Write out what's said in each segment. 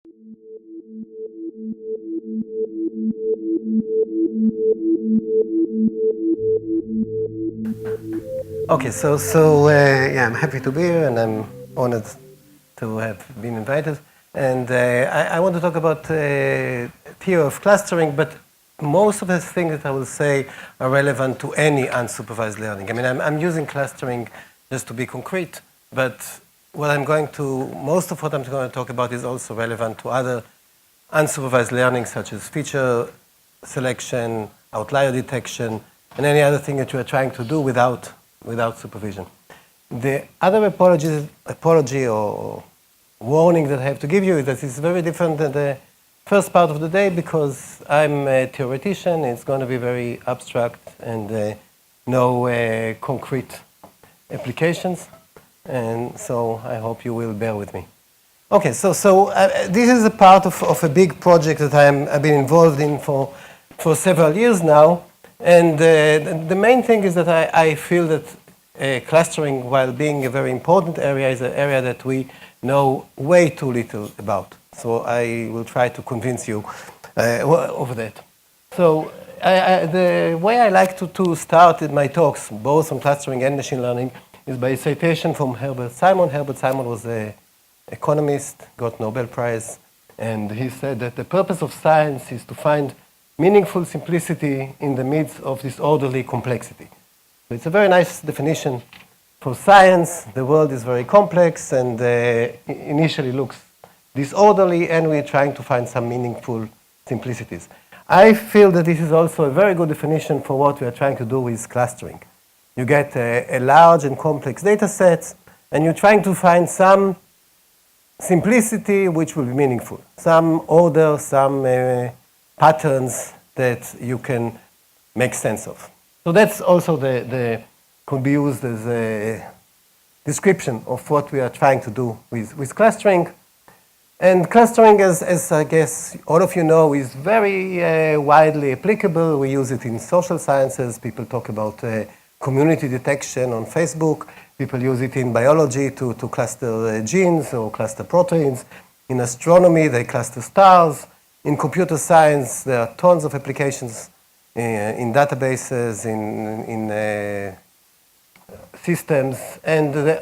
Okay, yeah, I'm happy to be here, and I'm honored to have been invited. And I want to talk about theory of clustering, but most of the things that I will say are relevant to any unsupervised learning. I mean, I'm using clustering just to be concrete, but most of what I'm going to talk about is also relevant to other unsupervised learning, such as feature selection, outlier detection, and any other thing that you are trying to do without supervision. The other apology or warning that I have to give you is that it's very different than the first part of the day, because I'm a theoretician. It's going to be very abstract and no concrete applications. And so I hope you will bear with me. Okay, so this is a part of a big project that I've been involved in for several years now. And the main thing is that I feel that clustering, while being a very important area, is an area that we know way too little about. So I will try to convince you over that. So the way I like to start my talks, both on clustering and machine learning, is by a citation from Herbert Simon. Herbert Simon was an economist, got Nobel Prize, and he said that the purpose of science is to find meaningful simplicity in the midst of disorderly complexity. So it's a very nice definition for science. The world is very complex and initially looks disorderly, and we're trying to find some meaningful simplicities. I feel that this is also a very good definition for what we are trying to do with clustering. You get a large and complex data set, and you're trying to find some simplicity which will be meaningful, some order, some patterns that you can make sense of. So that's also could be used as a description of what we are trying to do with clustering. And clustering, as I guess all of you know, is very widely applicable. We use it in social sciences. People talk about community detection on Facebook. People use it in biology to cluster genes or cluster proteins. In astronomy, they cluster stars. In computer science, there are tons of applications in databases, in systems. And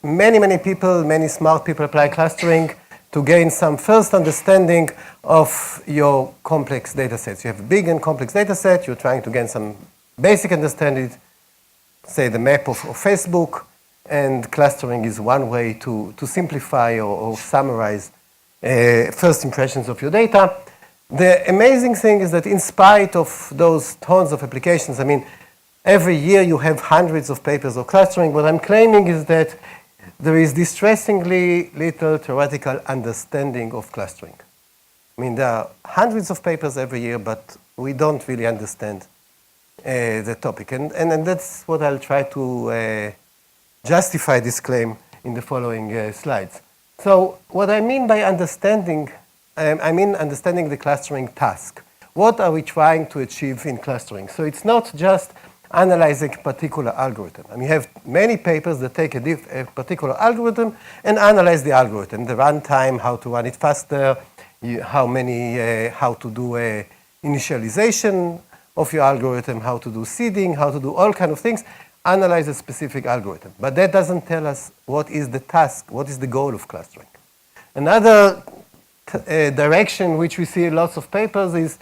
many people, many smart people apply clustering to gain some first understanding of your complex data sets. You have a big and complex data set. You're trying to gain some basic understanding, say the map of Facebook, and clustering is one way to simplify or summarize first impressions of your data. The amazing thing is that in spite of those tons of applications, I mean, every year you have hundreds of papers of clustering. What I'm claiming is that there is distressingly little theoretical understanding of clustering. I mean, there are hundreds of papers every year, but we don't really understand the topic. And that's what I'll try to justify this claim in the following slides. So what I mean by understanding, I mean understanding the clustering task. What are we trying to achieve in clustering? So it's not just analyzing a particular algorithm. I mean, you have many papers that take a particular algorithm and analyze the algorithm, the runtime, how to run it faster, how to do a initialization of your algorithm, how to do seeding, how to do all kinds of things, analyze a specific algorithm. But that doesn't tell us what is the task, what is the goal of clustering. Another direction which we see in lots of papers is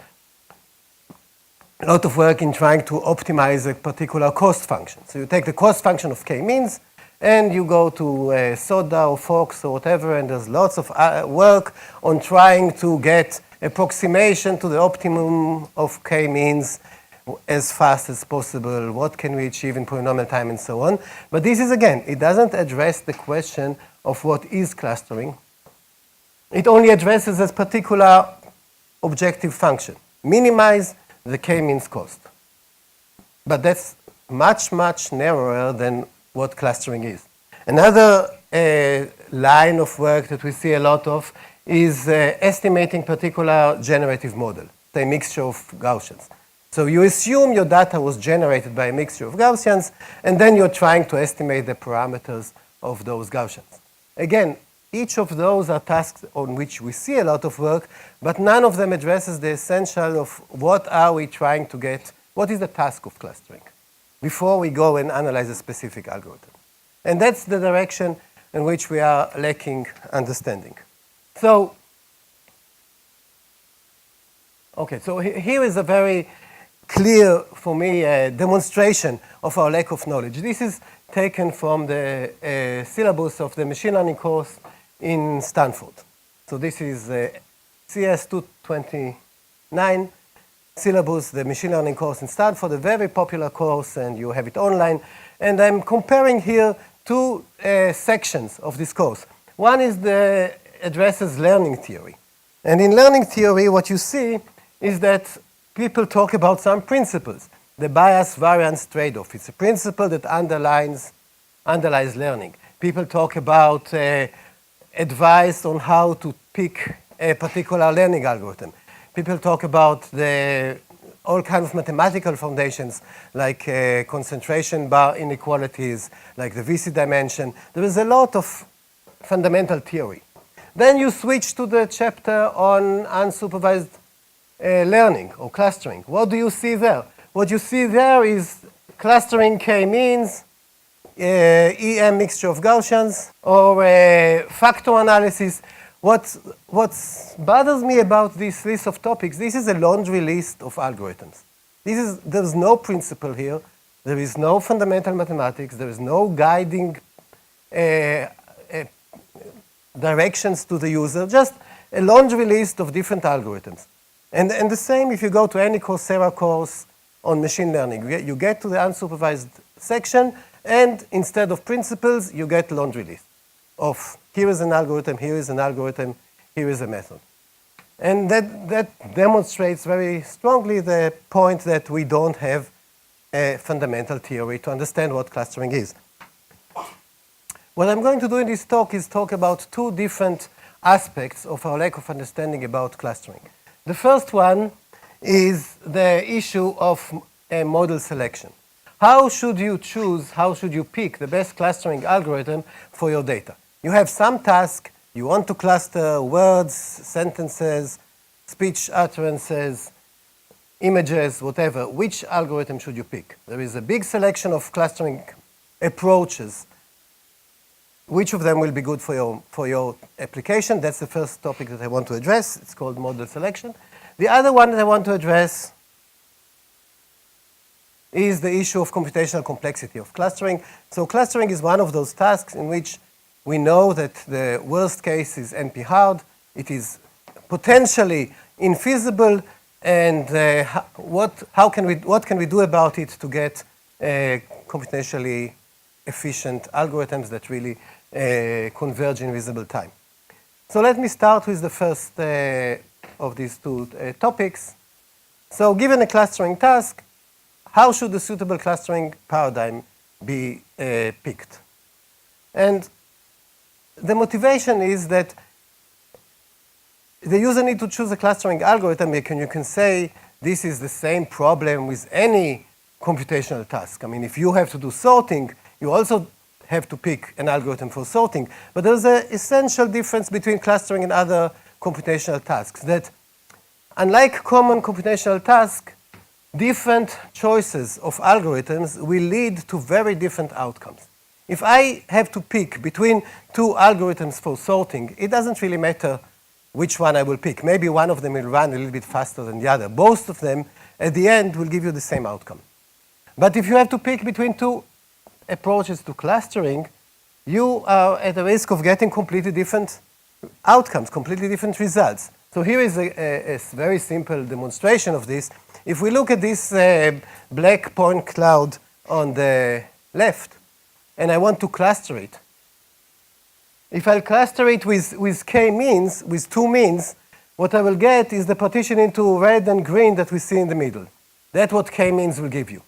a lot of work in trying to optimize a particular cost function. So you take the cost function of k-means, and you go to Soda or Fox or whatever, and there's lots of work on trying to get approximation to the optimum of k-means as fast as possible. What can we achieve in polynomial time and so on. But this is, again, it doesn't address the question of what is clustering. It only addresses a particular objective function, minimize the k-means cost. But that's much narrower than what clustering is. Another line of work that we see a lot of is estimating particular generative model, say mixture of Gaussians. So you assume your data was generated by a mixture of Gaussians, and then you're trying to estimate the parameters of those Gaussians. Again, each of those are tasks on which we see a lot of work, but none of them addresses the essential of what are we trying to get, what is the task of clustering, before we go and analyze a specific algorithm. And that's the direction in which we are lacking understanding. So, okay, so here is a very clear, for me, demonstration of our lack of knowledge. This is taken from the syllabus of the machine learning course in Stanford. So this is CS 229 syllabus, the machine learning course in Stanford, a very popular course, and you have it online. And I'm comparing here two sections of this course. One is the addresses learning theory. And in learning theory, what you see is that people talk about some principles. The bias-variance trade-off. It's a principle that underlies learning. People talk about advice on how to pick a particular learning algorithm. People talk about all kinds of mathematical foundations, like concentration bar inequalities, like the VC dimension. There is a lot of fundamental theory. Then you switch to the chapter on unsupervised learning or clustering. What do you see there? What you see there is clustering k-means, EM mixture of Gaussians, or factor analysis. What bothers me about this list of topics, this is a laundry list of algorithms. There's no principle here. There is no fundamental mathematics. There is no guiding directions to the user, just a laundry list of different algorithms. And the same if you go to any Coursera course on machine learning. You get to the unsupervised section, and instead of principles, you get laundry list of here is an algorithm, here is an algorithm, here is a method. And that demonstrates very strongly the point that we don't have a fundamental theory to understand what clustering is. What I'm going to do in this talk is talk about two different aspects of our lack of understanding about clustering. The first one is the issue of model selection. How should you choose, how should you pick the best clustering algorithm for your data? You have some task, you want to cluster words, sentences, speech utterances, images, whatever. Which algorithm should you pick? There is a big selection of clustering approaches. Which of them will be good for your application? That's the first topic that I want to address. It's called model selection. The other one that I want to address is the issue of computational complexity of clustering. So clustering is one of those tasks in which we know that the worst case is NP-hard. It is potentially infeasible, and what can we do about it to get computationally efficient algorithms that really converge in reasonable time? So let me start with the first of these two topics. So given a clustering task, how should the suitable clustering paradigm be picked? And the motivation is that the user needs to choose a clustering algorithm. You can say this is the same problem with any computational task. I mean, if you have to do sorting, you also have to pick an algorithm for sorting. But there's an essential difference between clustering and other computational tasks, that unlike common computational tasks, different choices of algorithms will lead to very different outcomes. If I have to pick between two algorithms for sorting, it doesn't really matter which one I will pick. Maybe one of them will run a little bit faster than the other. Both of them, at the end, will give you the same outcome. But if you have to pick between two approaches to clustering, you are at the risk of getting completely different outcomes, completely different results. So here is a very simple demonstration of this. If we look at this black point cloud on the left, and I want to cluster it, if I cluster it with k-means, with two means, what I will get is the partition into red and green that we see in the middle. That's what k-means will give you.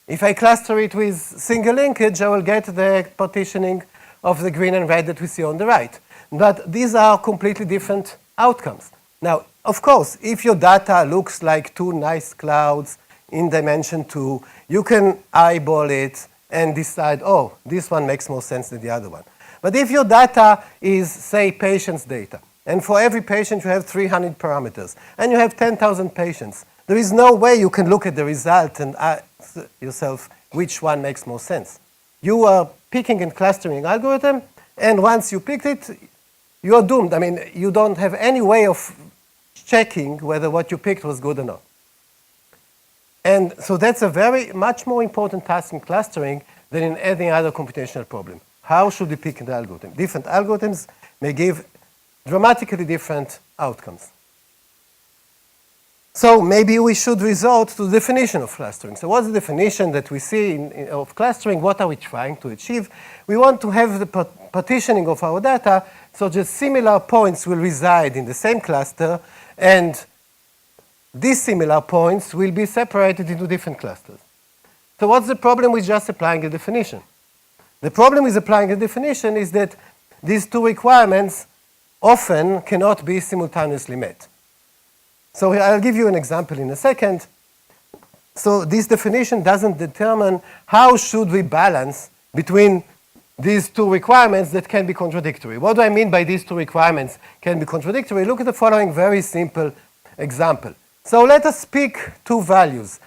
If I cluster it with single linkage, I will get the partitioning of the green and red that we see on the right. But these are completely different outcomes. Now, of course, if your data looks like two nice clouds in dimension 2, you can eyeball it and decide, oh, this one makes more sense than the other one. But if your data is, say, patients' data, and for every patient you have 300 parameters, and you have 10,000 patients, there is no way you can look at the result and ask yourself which one makes more sense. You are picking and clustering algorithm, and once you picked it, you are doomed. I mean, you don't have any way of checking whether what you picked was good or not. And so that's a very much more important task in clustering than in any other computational problem. How should we pick an algorithm? Different algorithms may give dramatically different outcomes. So maybe we should resort to the definition of clustering. So what's the definition that we see of clustering? What are we trying to achieve? We want to have the partitioning of our data so that similar points will reside in the same cluster, and these similar points will be separated into different clusters. So what's the problem with just applying a definition? The problem with applying a definition is that these two requirements often cannot be simultaneously met. So I'll give you an example in a second. So this definition doesn't determine how should we balance between these two requirements that can be contradictory. What do I mean by these two requirements can be contradictory? Look at the following very simple example. So let us pick two values.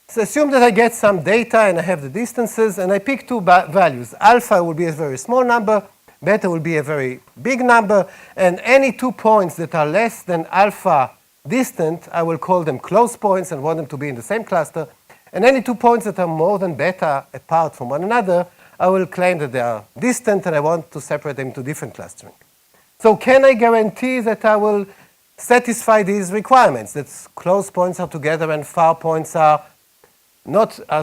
So assume that I get some data and I have the distances, and I pick two values. Alpha will be a very small number, beta will be a very big number, and any 2 points that are less than alpha distant, I will call them close points and want them to be in the same cluster. And any 2 points that are more than beta apart from one another, I will claim that they are distant and I want to separate them into different clustering. So can I guarantee that I will satisfy these requirements, that close points are together and far points are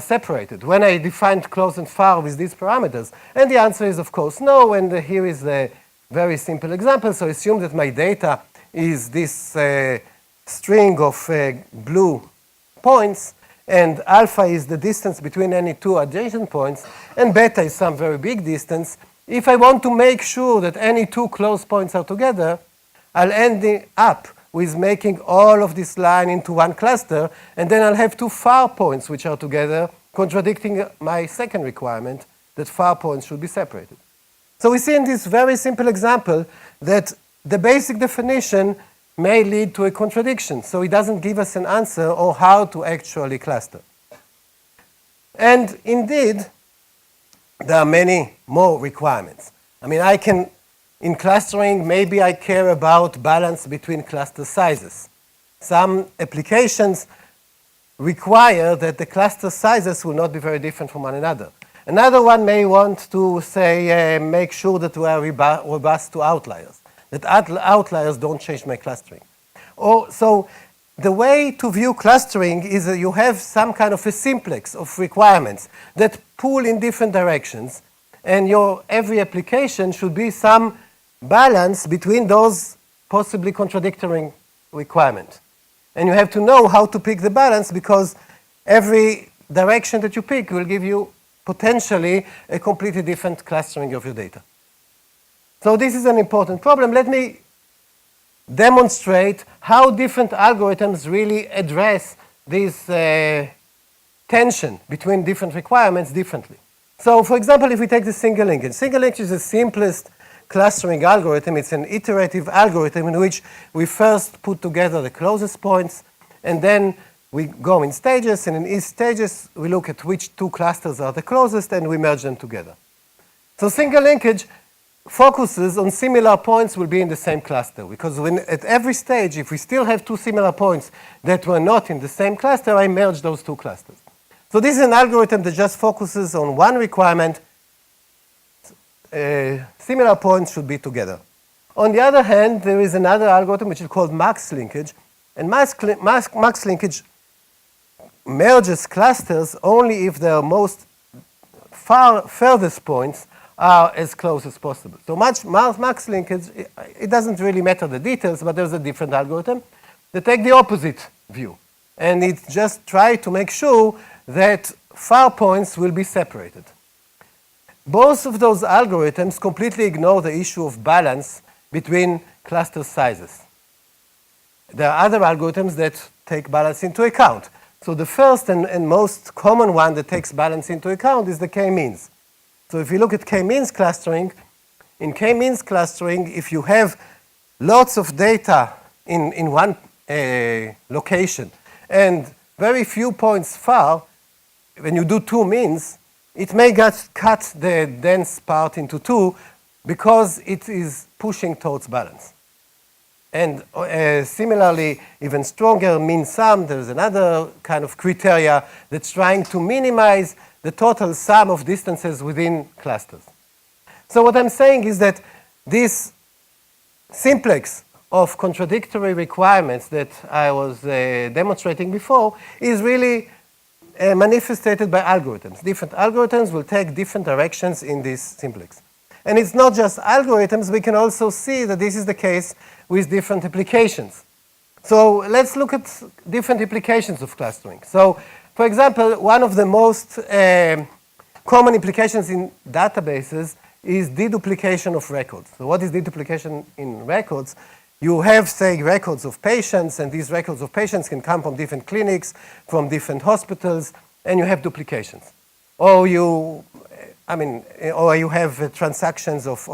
separated when I defined close and far with these parameters? And the answer is, of course, no. And here is a very simple example. So assume that my data is this string of blue points, and alpha is the distance between any two adjacent points, and beta is some very big distance. If I want to make sure that any two close points are together, I'll end up with making all of this line into one cluster, and then I'll have two far points which are together, contradicting my second requirement that far points should be separated. So we see in this very simple example that the basic definition may lead to a contradiction. So it doesn't give us an answer or how to actually cluster. And indeed, there are many more requirements. I mean, in clustering, maybe I care about balance between cluster sizes. Some applications require that the cluster sizes will not be very different from one another. Another one may want to, say, make sure that we are robust to outliers, that outliers don't change my clustering. So the way to view clustering is that you have some kind of a simplex of requirements that pull in different directions, and your every application should be some balance between those possibly contradictory requirements. And you have to know how to pick the balance, because every direction that you pick will give you potentially a completely different clustering of your data. So this is an important problem. Let me demonstrate how different algorithms really address this tension between different requirements differently. So for example, if we take the single linkage. Single linkage is the simplest clustering algorithm. It's an iterative algorithm in which we first put together the closest points, and then we go in stages, and in each stages we look at which two clusters are the closest and we merge them together. So single linkage focuses on similar points will be in the same cluster, because at every stage, if we still have two similar points that were not in the same cluster, I merge those two clusters. So this is an algorithm that just focuses on one requirement. Similar points should be together. On the other hand, there is another algorithm which is called max linkage, and max linkage merges clusters only if their most furthest points are as close as possible. So max linkage, it doesn't really matter the details, but there's a different algorithm that take the opposite view. And it just tries to make sure that far points will be separated. Both of those algorithms completely ignore the issue of balance between cluster sizes. There are other algorithms that take balance into account. So the first and most common one that takes balance into account is the k-means. So if you look at k-means clustering, in k-means clustering, if you have lots of data in one location and very few points far, when you do two means, it may cut the dense part into two because it is pushing towards balance. And similarly, even stronger mean sum, there's another kind of criteria that's trying to minimize the total sum of distances within clusters. So what I'm saying is that this simplex of contradictory requirements that I was demonstrating before is really manifested by algorithms. Different algorithms will take different directions in this simplex. And it's not just algorithms, we can also see that this is the case with different applications. So let's look at different applications of clustering. So, for example, one of the most common applications in databases is deduplication of records. So what is deduplication in records? You have, say, records of patients, and these records of patients can come from different clinics, from different hospitals, and you have duplications. Or you have transactions of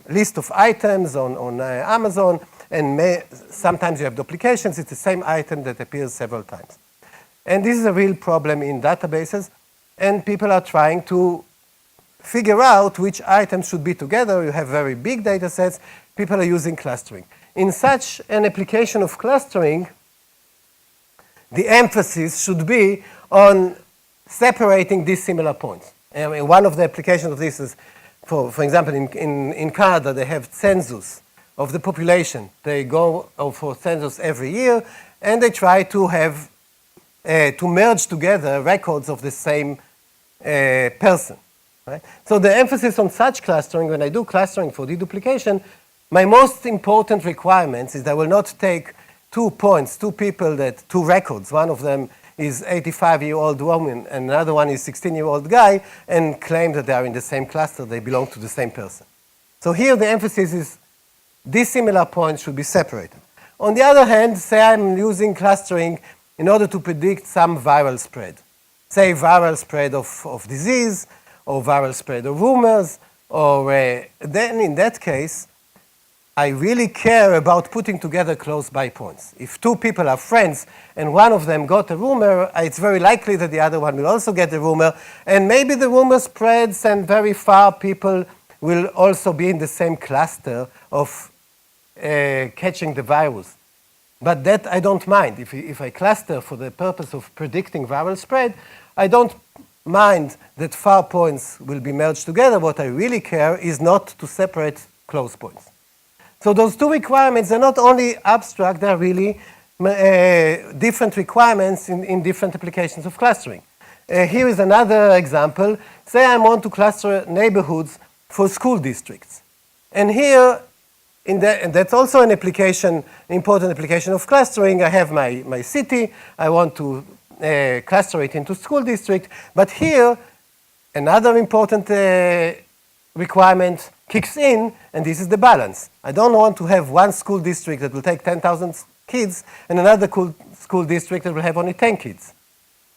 list of items on Amazon, and sometimes you have duplications. It's the same item that appears several times. And this is a real problem in databases, and people are trying to figure out which items should be together. You have very big data sets. People are using clustering. In such an application of clustering, the emphasis should be on separating dissimilar points. I mean, one of the applications of this is, for example, in Canada, they have census of the population. They go for census every year, and they try to have to merge together records of the same person. Right? So the emphasis on such clustering, when I do clustering for deduplication, my most important requirements is that I will not take 2 points, 2 people, two records. One of them is 85-year-old woman, and another one is 16-year-old guy, and claim that they are in the same cluster, they belong to the same person. So here the emphasis is dissimilar points should be separated. On the other hand, say I'm using clustering in order to predict some viral spread. Say viral spread of disease, or viral spread of rumors, or then in that case, I really care about putting together close by points. If 2 people are friends and one of them got a rumor, it's very likely that the other one will also get a rumor, and maybe the rumor spreads and very far people will also be in the same cluster of catching the virus. But that I don't mind. If I cluster for the purpose of predicting viral spread, I don't mind that far points will be merged together. What I really care is not to separate close points. So those 2 requirements are not only abstract, they're really different requirements in different applications of clustering. Here is another example. Say I want to cluster neighborhoods for school districts. And here, and that's also an application, important application of clustering. I have my city. I want to cluster it into school district. But here, another important requirement kicks in, and this is the balance. I don't want to have one school district that will take 10,000 kids and another school district that will have only 10 kids.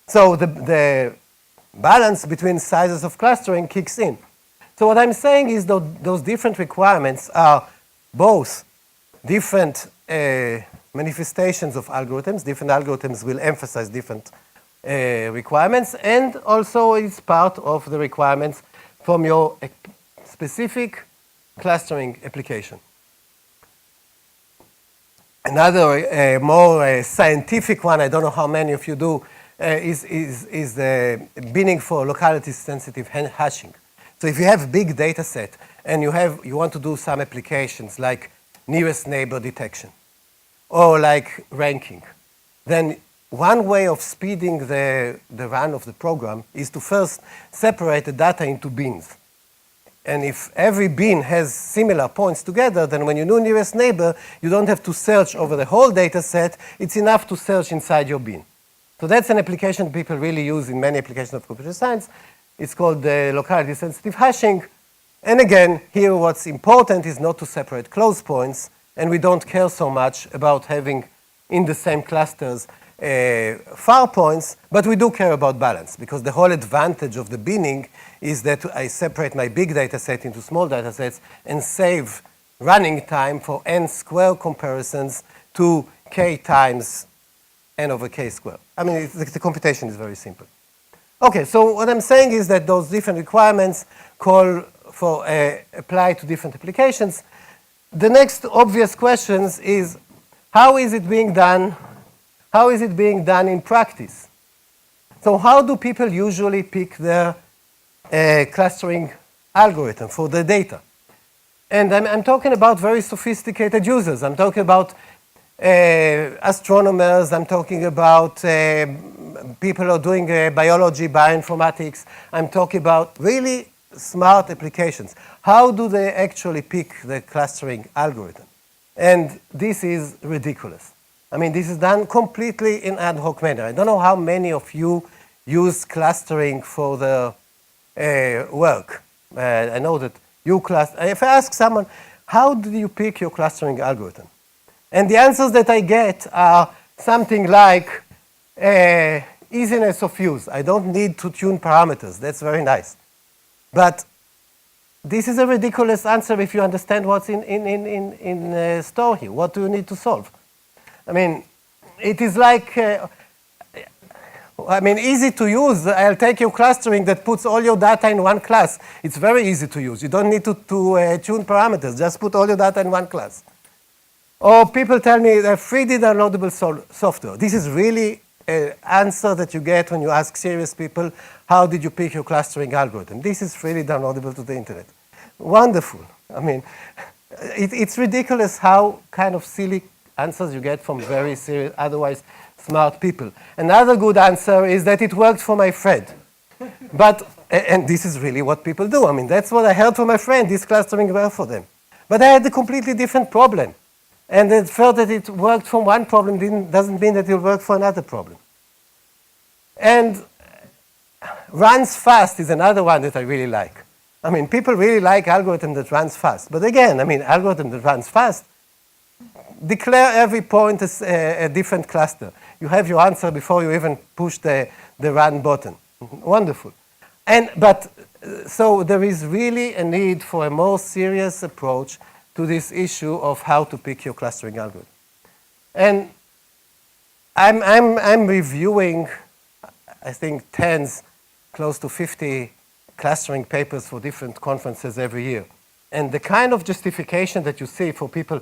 So the balance between sizes of clustering kicks in. So what I'm saying is those different requirements are both different manifestations of algorithms. Different algorithms will emphasize different requirements, and also it's part of the requirements from your specific clustering application. Another more scientific one, I don't know how many of you do, is binning for locality-sensitive hashing. So if you have a big data set and you want to do some applications like nearest neighbor detection or like ranking, then one way of speeding the run of the program is to first separate the data into bins. And if every bin has similar points together, then when you do nearest neighbor, you don't have to search over the whole data set. It's enough to search inside your bin. So that's an application people really use in many applications of computer science. It's called locality-sensitive hashing. And again, here what's important is not to separate close points, and we don't care so much about having in the same clusters far points, but we do care about balance, because the whole advantage of the binning is that I separate my big data set into small data sets and save running time for n square comparisons to k times n over k squared. I mean, the computation is very simple. Okay, so what I'm saying is that those different requirements call for apply to different applications. The next obvious questions is, how is it being done? How is it being done in practice? So how do people usually pick their clustering algorithm for the data? And I'm talking about very sophisticated users. I'm talking about astronomers. I'm talking about people who are doing biology, bioinformatics. I'm talking about really smart applications. How do they actually pick the clustering algorithm? And this is ridiculous. I mean, this is done completely in ad hoc manner. I don't know how many of you use clustering for the work. I know that you cluster. If I ask someone, how do you pick your clustering algorithm? And the answers that I get are something like easiness of use. I don't need to tune parameters. That's very nice. But this is a ridiculous answer if you understand what's in store here. What do you need to solve? I mean, it is like, easy to use. I'll take your clustering that puts all your data in one class. It's very easy to use. You don't need to tune parameters. Just put all your data in one class. Or people tell me they're 3D downloadable software. This is really an answer that you get when you ask serious people, how did you pick your clustering algorithm? This is freely downloadable to the internet. Wonderful. I mean, it's ridiculous how kind of silly answers you get from very serious, otherwise smart people. Another good answer is that it worked for my friend. But, and this is really what people do. I mean, that's what I heard from my friend, this clustering worked for them. But I had a completely different problem. And the fact that it worked for one problem doesn't mean that it will work for another problem. And runs fast is another one that I really like. I mean, people really like algorithm that runs fast. But again, I mean, algorithm that runs fast, declare every point as a different cluster. You have your answer before you even push the run button. Wonderful. So there is really a need for a more serious approach to this issue of how to pick your clustering algorithm. And I'm reviewing, I think, tens, close to 50 clustering papers for different conferences every year. And the kind of justification that you see for people,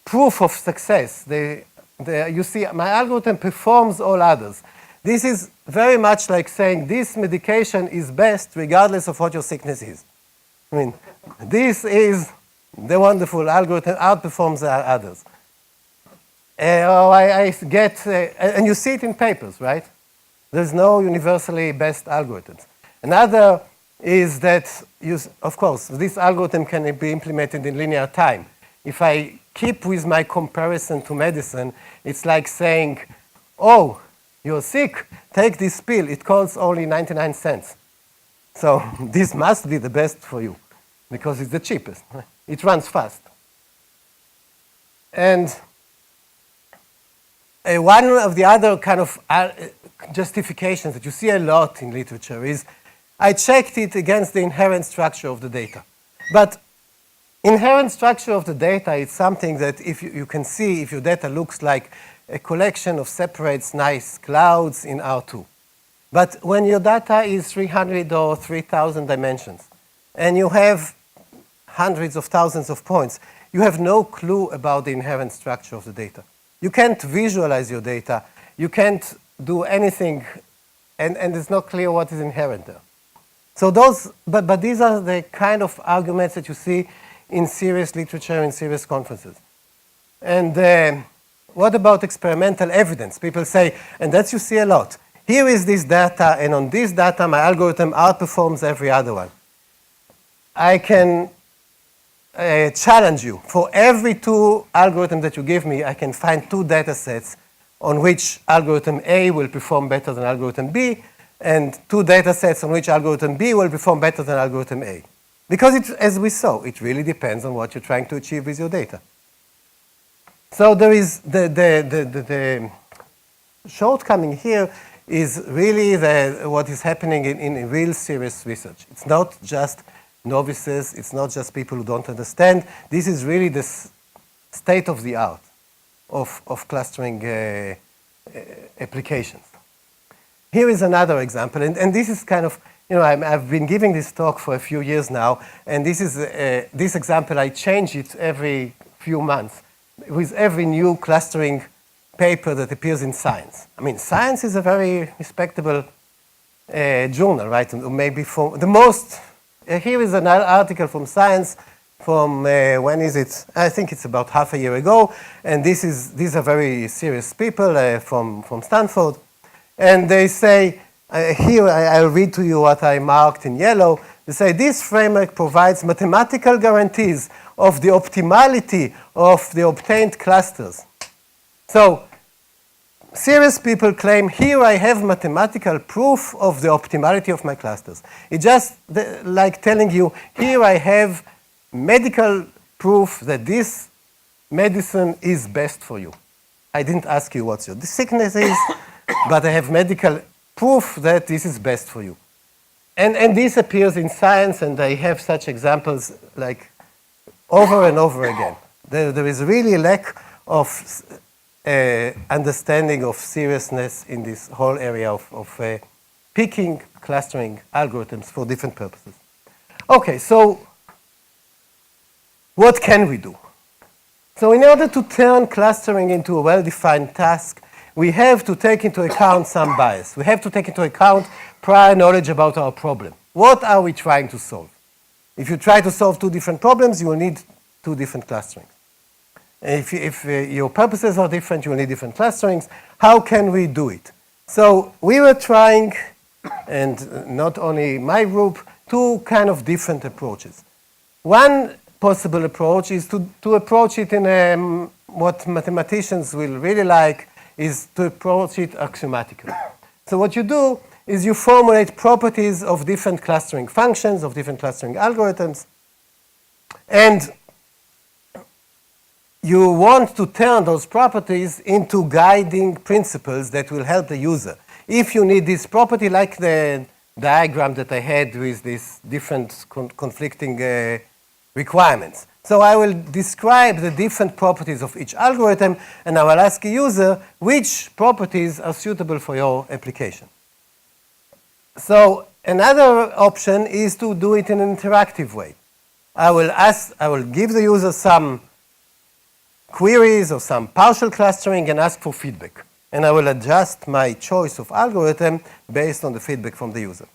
proof of success, you see my algorithm performs all others. This is very much like saying this medication is best regardless of what your sickness is. I mean, this is the wonderful algorithm outperforms others. I get, and you see it in papers, right? There's no universally best algorithms. Another is that, of course, this algorithm can be implemented in linear time. If I keep with my comparison to medicine, it's like saying, oh, you're sick, take this pill. It costs only 99 cents. So this must be the best for you because it's the cheapest. It runs fast. And one of the other kind of justifications that you see a lot in literature is, I checked it against the inherent structure of the data. But inherent structure of the data is something that if you can see if your data looks like a collection of separates nice clouds in R2. But when your data is 300 or 3,000 dimensions, and you have hundreds of thousands of points, you have no clue about the inherent structure of the data. You can't visualize your data. You can't do anything, and it's not clear what is inherent there. So but these are the kind of arguments that you see in serious literature, in serious conferences. And what about experimental evidence? People say, and that you see a lot. Here is this data, and on this data, my algorithm outperforms every other one. I can challenge you. For every two algorithms that you give me, I can find two data sets on which algorithm A will perform better than algorithm B, and two data sets on which algorithm B will perform better than algorithm A. Because as we saw, it really depends on what you're trying to achieve with your data. So there is the shortcoming here is really what is happening in real serious research. It's not just novices, it's not just people who don't understand. This is really the state of the art of clustering applications. Here is another example, and this is kind of, I've been giving this talk for a few years now, and this is this example, I change it every few months with every new clustering paper that appears in Science. I mean, Science is a very respectable journal, right? Maybe for the most, here is an article from Science from, when is it? I think it's about half a year ago, and these are very serious people from Stanford, and they say, here I'll read to you what I marked in yellow. They say, this framework provides mathematical guarantees of the optimality of the obtained clusters. So, serious people claim, here I have mathematical proof of the optimality of my clusters. It's just like telling you, here I have medical proof that this medicine is best for you. I didn't ask you what your sickness is, but I have medical proof that this is best for you. And this appears in Science, and I have such examples like over and over again. There is really a lack of understanding of seriousness in this whole area of picking clustering algorithms for different purposes. Okay, so what can we do? So in order to turn clustering into a well-defined task, we have to take into account some bias. We have to take into account prior knowledge about our problem. What are we trying to solve? If you try to solve two different problems, you will need two different clusterings. If your purposes are different, you will need different clusterings. How can we do it? So we were trying, and not only my group, two kind of different approaches. One possible approach is to approach it in what mathematicians will really like, is to approach it axiomatically. So what you do is you formulate properties of different clustering functions, of different clustering algorithms, and you want to turn those properties into guiding principles that will help the user. If you need this property, like the diagram that I had with these different conflicting requirements. So I will describe the different properties of each algorithm, and I will ask a user which properties are suitable for your application. So another option is to do it in an interactive way. I will give the user some queries or some partial clustering and ask for feedback. And I will adjust my choice of algorithm based on the feedback from the user.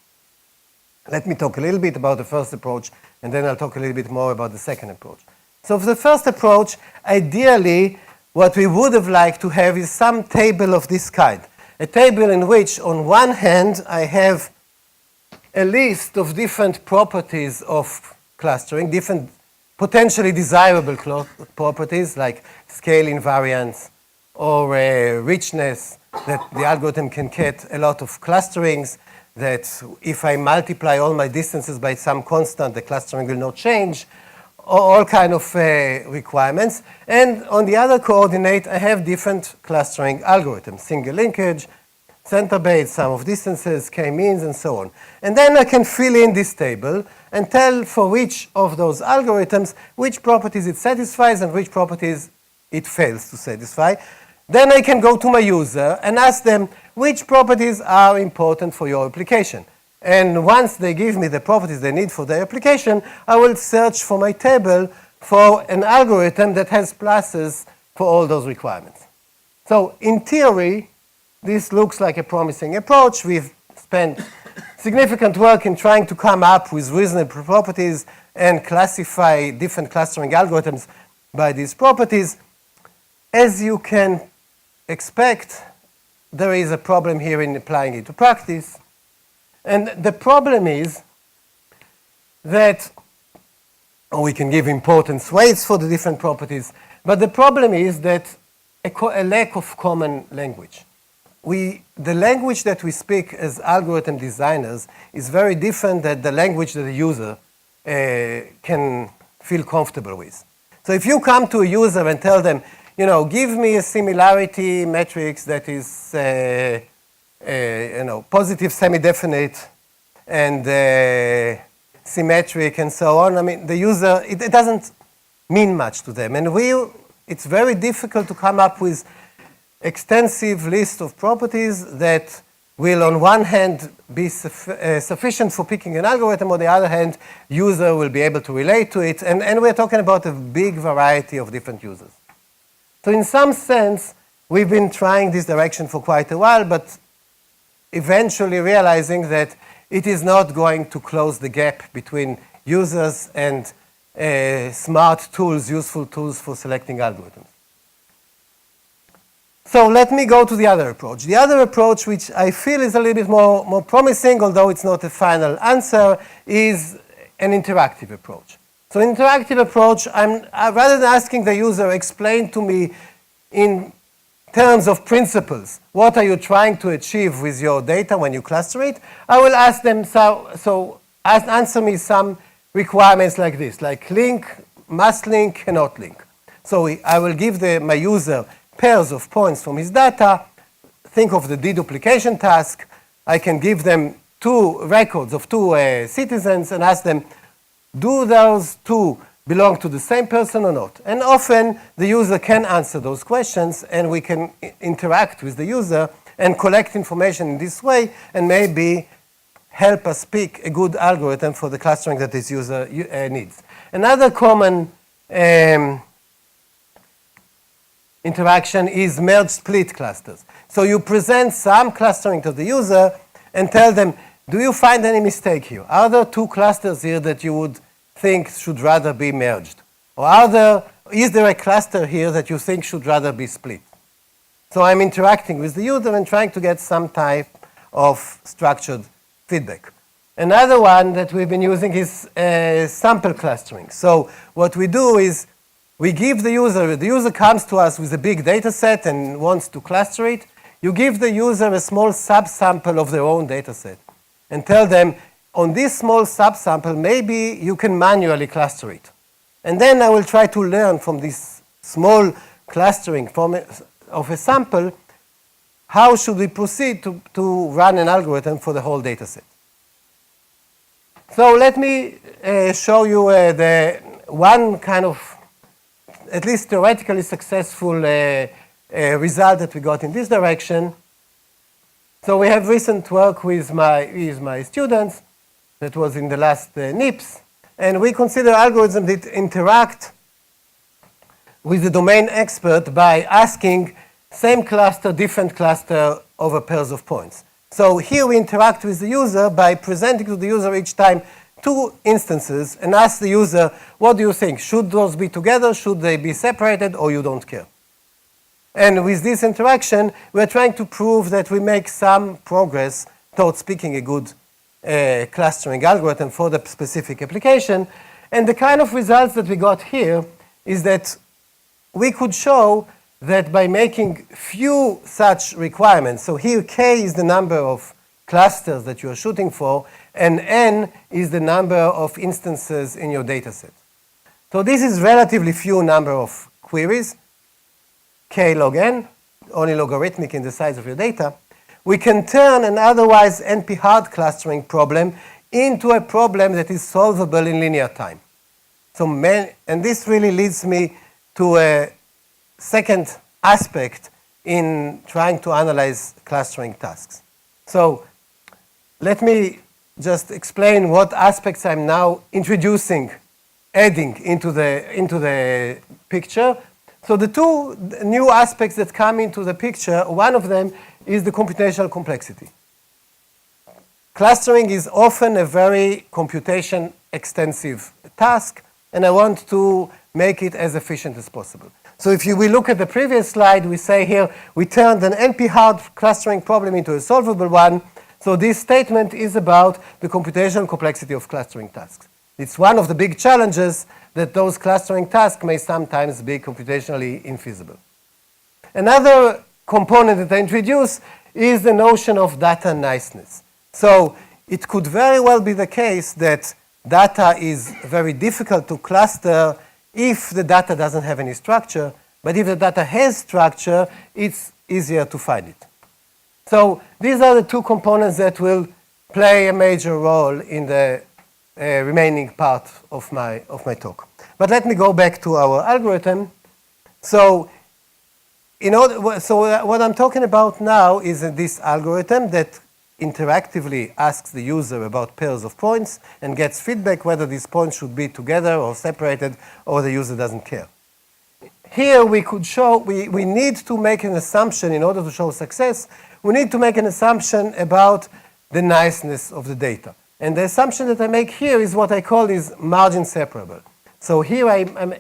Let me talk a little bit about the first approach, and then I'll talk a little bit more about the second approach. So for the first approach, ideally, what we would have liked to have is some table of this kind. A table in which, on one hand, I have a list of different properties of clustering, different potentially desirable properties like scale invariance or richness, that the algorithm can get a lot of clusterings, that if I multiply all my distances by some constant, the clustering will not change, all kind of requirements. And on the other coordinate, I have different clustering algorithms, single linkage, center base, sum of distances, k-means, and so on. And then I can fill in this table and tell for which of those algorithms which properties it satisfies and which properties it fails to satisfy. Then I can go to my user and ask them which properties are important for your application. And once they give me the properties they need for their application, I will search for my table for an algorithm that has pluses for all those requirements. So in theory, this looks like a promising approach. We've spent significant work in trying to come up with reasonable properties and classify different clustering algorithms by these properties. As you can expect, there is a problem here in applying it to practice. And the problem is that, or we can give importance weights for the different properties, but the problem is that a lack of common language. The language that we speak as algorithm designers is very different than the language that the user can feel comfortable with. So if you come to a user and tell them, give me a similarity matrix that is, positive semi-definite and symmetric and so on. I mean, the user, it doesn't mean much to them. And it's very difficult to come up with extensive list of properties that will, on one hand, be sufficient for picking an algorithm. On the other hand, user will be able to relate to it. And we're talking about a big variety of different users. So in some sense, we've been trying this direction for quite a while, but eventually realizing that it is not going to close the gap between users and smart tools, useful tools for selecting algorithms. So let me go to the other approach. The other approach, which I feel is a little bit more promising, although it's not a final answer, is an interactive approach. So interactive approach, rather than asking the user, explain to me in terms of principles, what are you trying to achieve with your data when you cluster it, I will ask them, answer me some requirements like this, like link, must link, cannot link. So I will give my user pairs of points from his data. Think of the deduplication task. I can give them 2 records of 2 citizens and ask them, do those 2 belong to the same person or not? And often the user can answer those questions, and we can interact with the user and collect information in this way and maybe help us pick a good algorithm for the clustering that this user needs. Another common interaction is merge split clusters. So you present some clustering to the user and tell them, do you find any mistake here? Are there 2 clusters here that you would think should rather be merged? Or is there a cluster here that you think should rather be split? So I'm interacting with the user and trying to get some type of structured feedback. Another one that we've been using is sample clustering. So what we do is we give the user comes to us with a big data set and wants to cluster it. You give the user a small subsample of their own data set and tell them, on this small subsample, maybe you can manually cluster it. And then I will try to learn from this small clustering of a sample, how should we proceed to run an algorithm for the whole data set. So let me show you the one kind of, at least theoretically successful result that we got in this direction. So we have recent work with my students that was in the last NIPS, and we consider algorithms that interact with the domain expert by asking same cluster, different cluster over pairs of points. So here we interact with the user by presenting to the user each time 2 instances and ask the user, what do you think? Should those be together? Should they be separated? Or you don't care? And with this interaction, we're trying to prove that we make some progress towards picking a good clustering algorithm for the specific application. And the kind of results that we got here is that we could show that by making few such requirements, so here K is the number of clusters that you're shooting for, and N is the number of instances in your data set. So this is relatively few number of queries, K log N, only logarithmic in the size of your data. We can turn an otherwise NP-hard clustering problem into a problem that is solvable in linear time. And this really leads me to a second aspect in trying to analyze clustering tasks. So let me just explain what aspects I'm now adding into the picture. So the 2 new aspects that come into the picture, one of them is the computational complexity. Clustering is often a very computation-extensive task, and I want to make it as efficient as possible. So if we look at the previous slide, we say here, we turned an NP-hard clustering problem into a solvable one. So this statement is about the computational complexity of clustering tasks. It's one of the big challenges that those clustering tasks may sometimes be computationally infeasible. Another component that I introduce is the notion of data niceness. So it could very well be the case that data is very difficult to cluster if the data doesn't have any structure, But if the data has structure, it's easier to find it. So these are the two components that will play a major role in the remaining part of my talk. But let me go back to our algorithm. So what I'm talking about now is this algorithm that interactively asks the user about pairs of points and gets feedback whether these points should be together or separated, or the user doesn't care. Here we could show, we need to make an assumption in order to show success. We need to make an assumption about the niceness of the data. And the assumption that I make here is what I call is margin separable. So here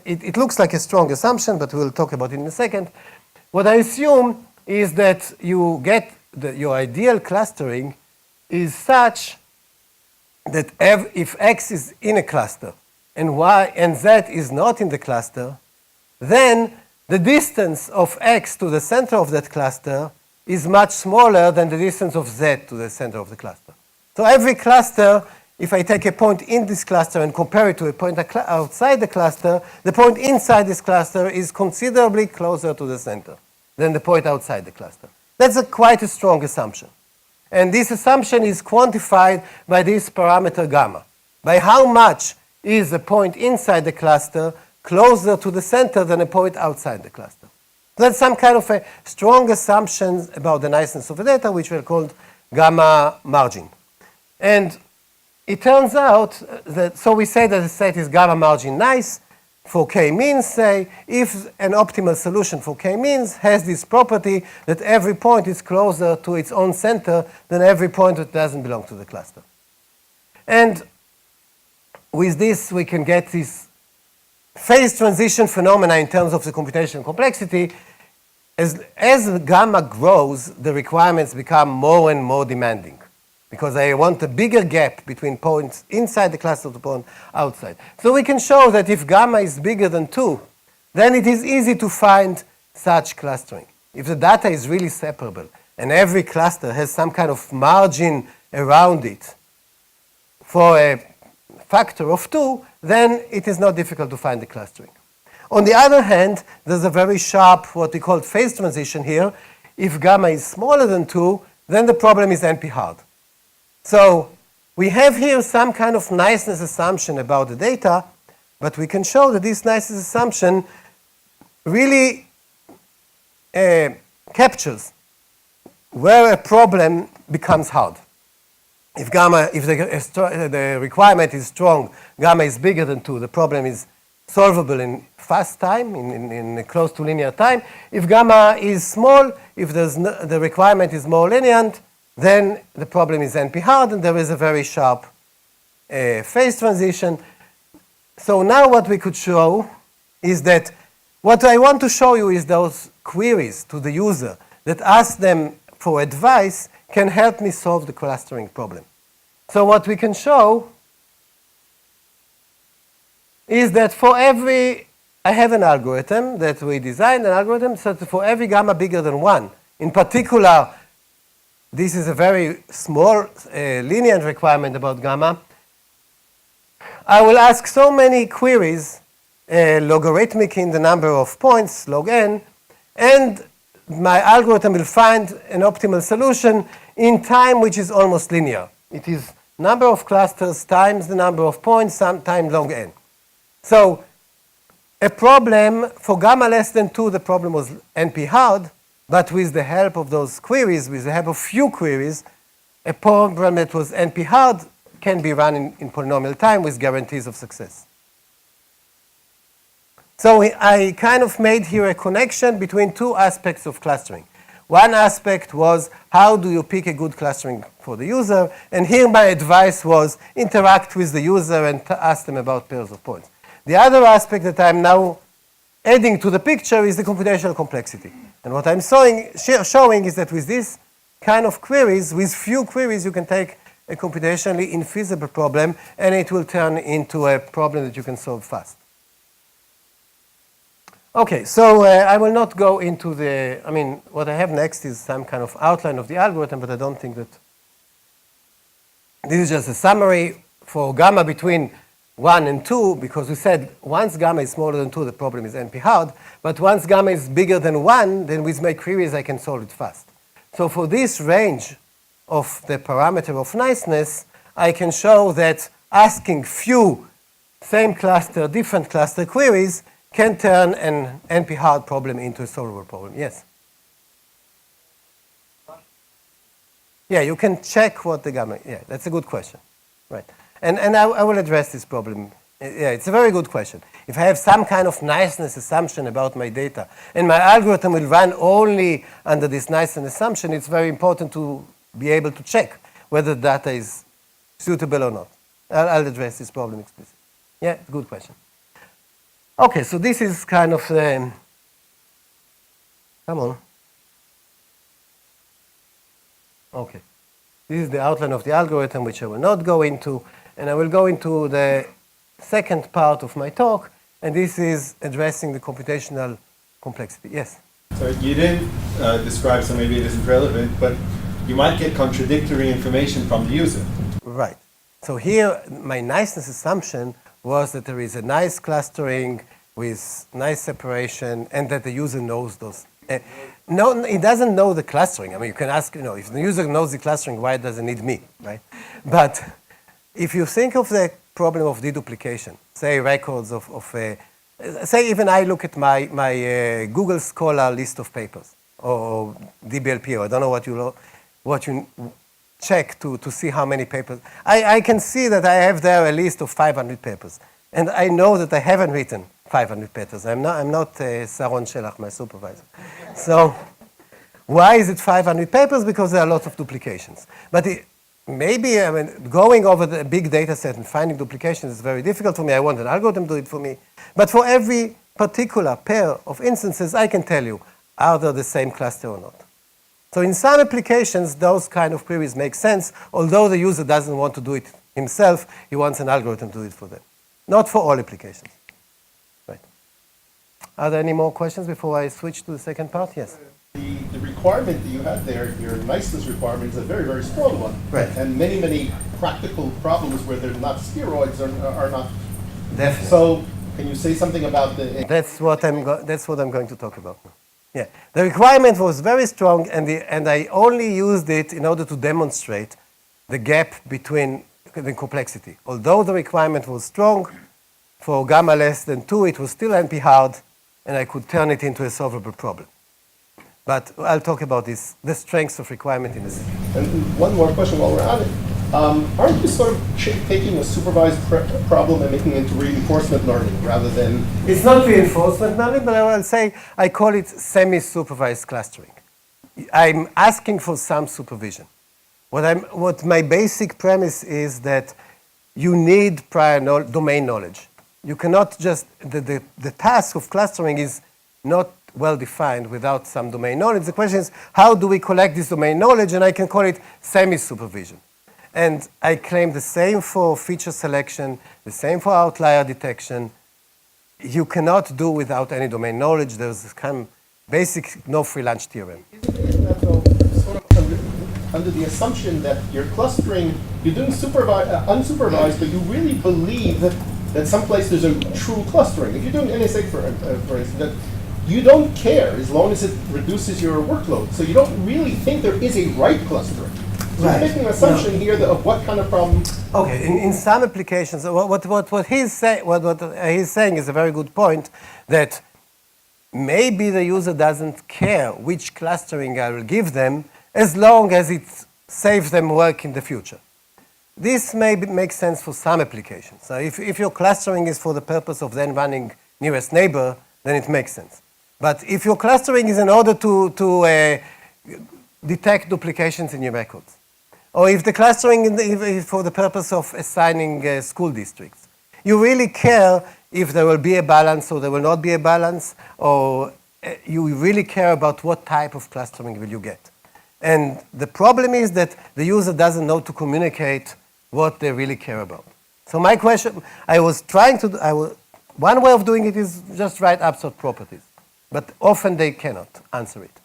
it looks like a strong assumption, but we'll talk about it in a second. What I assume is that you get your ideal clustering is such that if X is in a cluster and Y and Z is not in the cluster, then the distance of X to the center of that cluster is much smaller than the distance of Z to the center of the cluster. So every cluster, if I take a point in this cluster and compare it to a point outside the cluster, the point inside this cluster is considerably closer to the center than the point outside the cluster. That's quite a strong assumption. And this assumption is quantified by this parameter gamma. By how much is a point inside the cluster closer to the center than a point outside the cluster. That's some kind of a strong assumption about the niceness of the data, which were called gamma margin. And it turns out that, so we say that the set is gamma margin nice for k-means, say, if an optimal solution for k-means has this property that every point is closer to its own center than every point that doesn't belong to the cluster. And with this, we can get this phase transition phenomena in terms of the computational complexity. As gamma grows, the requirements become more and more demanding, because I want a bigger gap between points inside the cluster to point outside. So we can show that if gamma is bigger than 2, then it is easy to find such clustering. If the data is really separable and every cluster has some kind of margin around it for a factor of 2, then it is not difficult to find the clustering. On the other hand, there's a very sharp, what we call phase transition here. If gamma is smaller than 2, then the problem is NP-hard. So we have here some kind of niceness assumption about the data, but we can show that this niceness assumption really captures where a problem becomes hard. If the requirement is strong, gamma is bigger than 2, the problem is solvable in fast time, in close to linear time. If gamma is small, if the requirement is more lenient, then the problem is NP-hard, and there is a very sharp phase transition. So now what we could show is that what I want to show you is those queries to the user that ask them for advice can help me solve the clustering problem. So what we can show is that for every, I have an algorithm that we designed, an algorithm so that for every gamma bigger than 1, in particular, this is a very small lenient requirement about gamma, I will ask so many queries, logarithmic in the number of points, log n, and my algorithm will find an optimal solution in time which is almost linear. It is number of clusters times the number of points times log n. So a problem for gamma less than 2, the problem was NP-hard, but with the help of those queries, with the help of few queries, a problem that was NP-hard can be run in polynomial time with guarantees of success. So I kind of made here a connection between two aspects of clustering. One aspect was how do you pick a good clustering for the user, and here my advice was interact with the user and ask them about pairs of points. The other aspect that I'm now adding to the picture is the computational complexity. And what I'm showing is that with this kind of queries, with few queries, you can take a computationally infeasible problem, and it will turn into a problem that you can solve fast. Okay, so I will not go into the, what I have next is some kind of outline of the algorithm, but I don't think that this is just a summary for gamma between 1 and 2, because we said once gamma is smaller than 2, the problem is NP hard, but once gamma is bigger than 1, then with my queries I can solve it fast. So for this range of the parameter of niceness, I can show that asking few same cluster, different cluster queries can turn an NP hard problem into a solvable problem. Yes? Yeah, you can check what the gamma, yeah, that's a good question. Right. And I will address this problem. Yeah, it's a very good question. If I have some kind of niceness assumption about my data, and my algorithm will run only under this niceness assumption, it's very important to be able to check whether the data is suitable or not. I'll address this problem explicitly. Yeah, good question. Okay, so this is kind of, come on. Okay. This is the outline of the algorithm, which I will not go into, and I will go into the second part of my talk, and this is addressing the computational complexity. Yes? So you didn't describe, so maybe it isn't relevant, but you might get contradictory information from the user. Right. So here, my niceness assumption was that there is a nice clustering with nice separation, and that the user knows those. No, it doesn't know the clustering. I mean, you can ask, if the user knows the clustering, why does it need me, right? But if you think of the problem of deduplication, say records say even I look at my Google Scholar list of papers, or DBLP, or I don't know what you check to see how many papers. I can see that I have there a list of 500 papers, and I know that I haven't written 500 papers. I'm not Saron Shelach, my supervisor. So why is it 500 papers? Because there are lots of duplications. But maybe going over the big data set and finding duplications is very difficult for me. I want an algorithm to do it for me. But for every particular pair of instances, I can tell you, are they the same cluster or not? So in some applications, those kind of queries make sense, although the user doesn't want to do it himself. He wants an algorithm to do it for them. Not for all applications. Right. Are there any more questions before I switch to the second part? Yes. The requirement that you had there, your niceness requirement, is a very, very strong one. Right. And many, many practical problems where they're not spheroids are not. Definitely. So can you say something about the... That's what I'm going to talk about now. Yeah. The requirement was very strong, and I only used it in order to demonstrate the gap between the complexity. Although the requirement was strong, for gamma less than 2, it was still NP hard, and I could turn it into a solvable problem. But I'll talk about this, the strengths of requirement in a second. And one more question while we're on it. Aren't you sort of taking a supervised problem and making it into reinforcement learning rather than... It's not reinforcement learning, but I will say I call it semi-supervised clustering. I'm asking for some supervision. What my basic premise is that you need prior domain knowledge. You cannot just, the task of clustering is not well defined without some domain knowledge. The question is, how do we collect this domain knowledge? And I can call it semi-supervision. And I claim the same for feature selection, the same for outlier detection. You cannot do without any domain knowledge. There's kind of basic no free lunch theorem. Isn't that though sort of under the assumption that you're clustering, you're doing unsupervised, but you really believe that someplace there's a true clustering. If you're doing NSA, for instance, that you don't care as long as it reduces your workload. So you don't really think there is a right clustering. So you're making an assumption here of what kind of problem. Okay, in some applications, what he's saying is a very good point, that maybe the user doesn't care which clustering I will give them as long as it saves them work in the future. This may make sense for some applications. So if your clustering is for the purpose of then running nearest neighbor, then it makes sense. But if your clustering is in order to detect duplications in your records, or if the clustering is for the purpose of assigning school districts, you really care if there will be a balance or there will not be a balance, or you really care about what type of clustering will you get. And the problem is that the user doesn't know to communicate what they really care about. So my question, one way of doing it is just write abstract properties, but often they cannot answer it.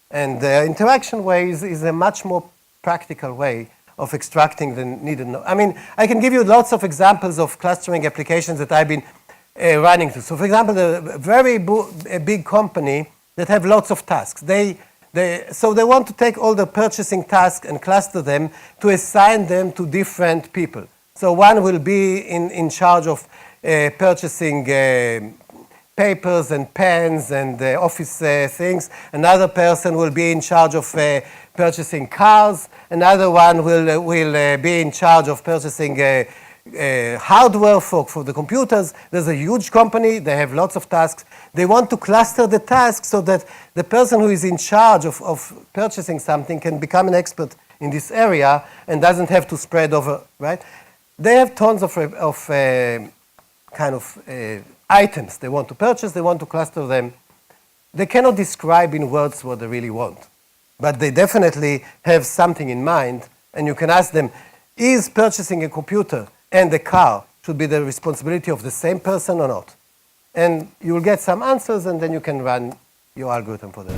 And the interaction way is a much more practical way of extracting the needed knowledge. I mean, I can give you lots of examples of clustering applications that I've been running through. So for example, a very big company that have lots of tasks. So they want to take all the purchasing tasks and cluster them to assign them to different people. So one will be in charge of purchasing papers and pens and office things. Another person will be in charge of purchasing cars. Another one will be in charge of purchasing hardware for the computers. There's a huge company. They have lots of tasks. They want to cluster the tasks so that the person who is in charge of purchasing something can become an expert in this area and doesn't have to spread over, right? They have tons of items they want to purchase. They want to cluster them. They cannot describe in words what they really want, but they definitely have something in mind, and you can ask them, is purchasing a computer and a car should be the responsibility of the same person or not? And you will get some answers, and then you can run your algorithm for that.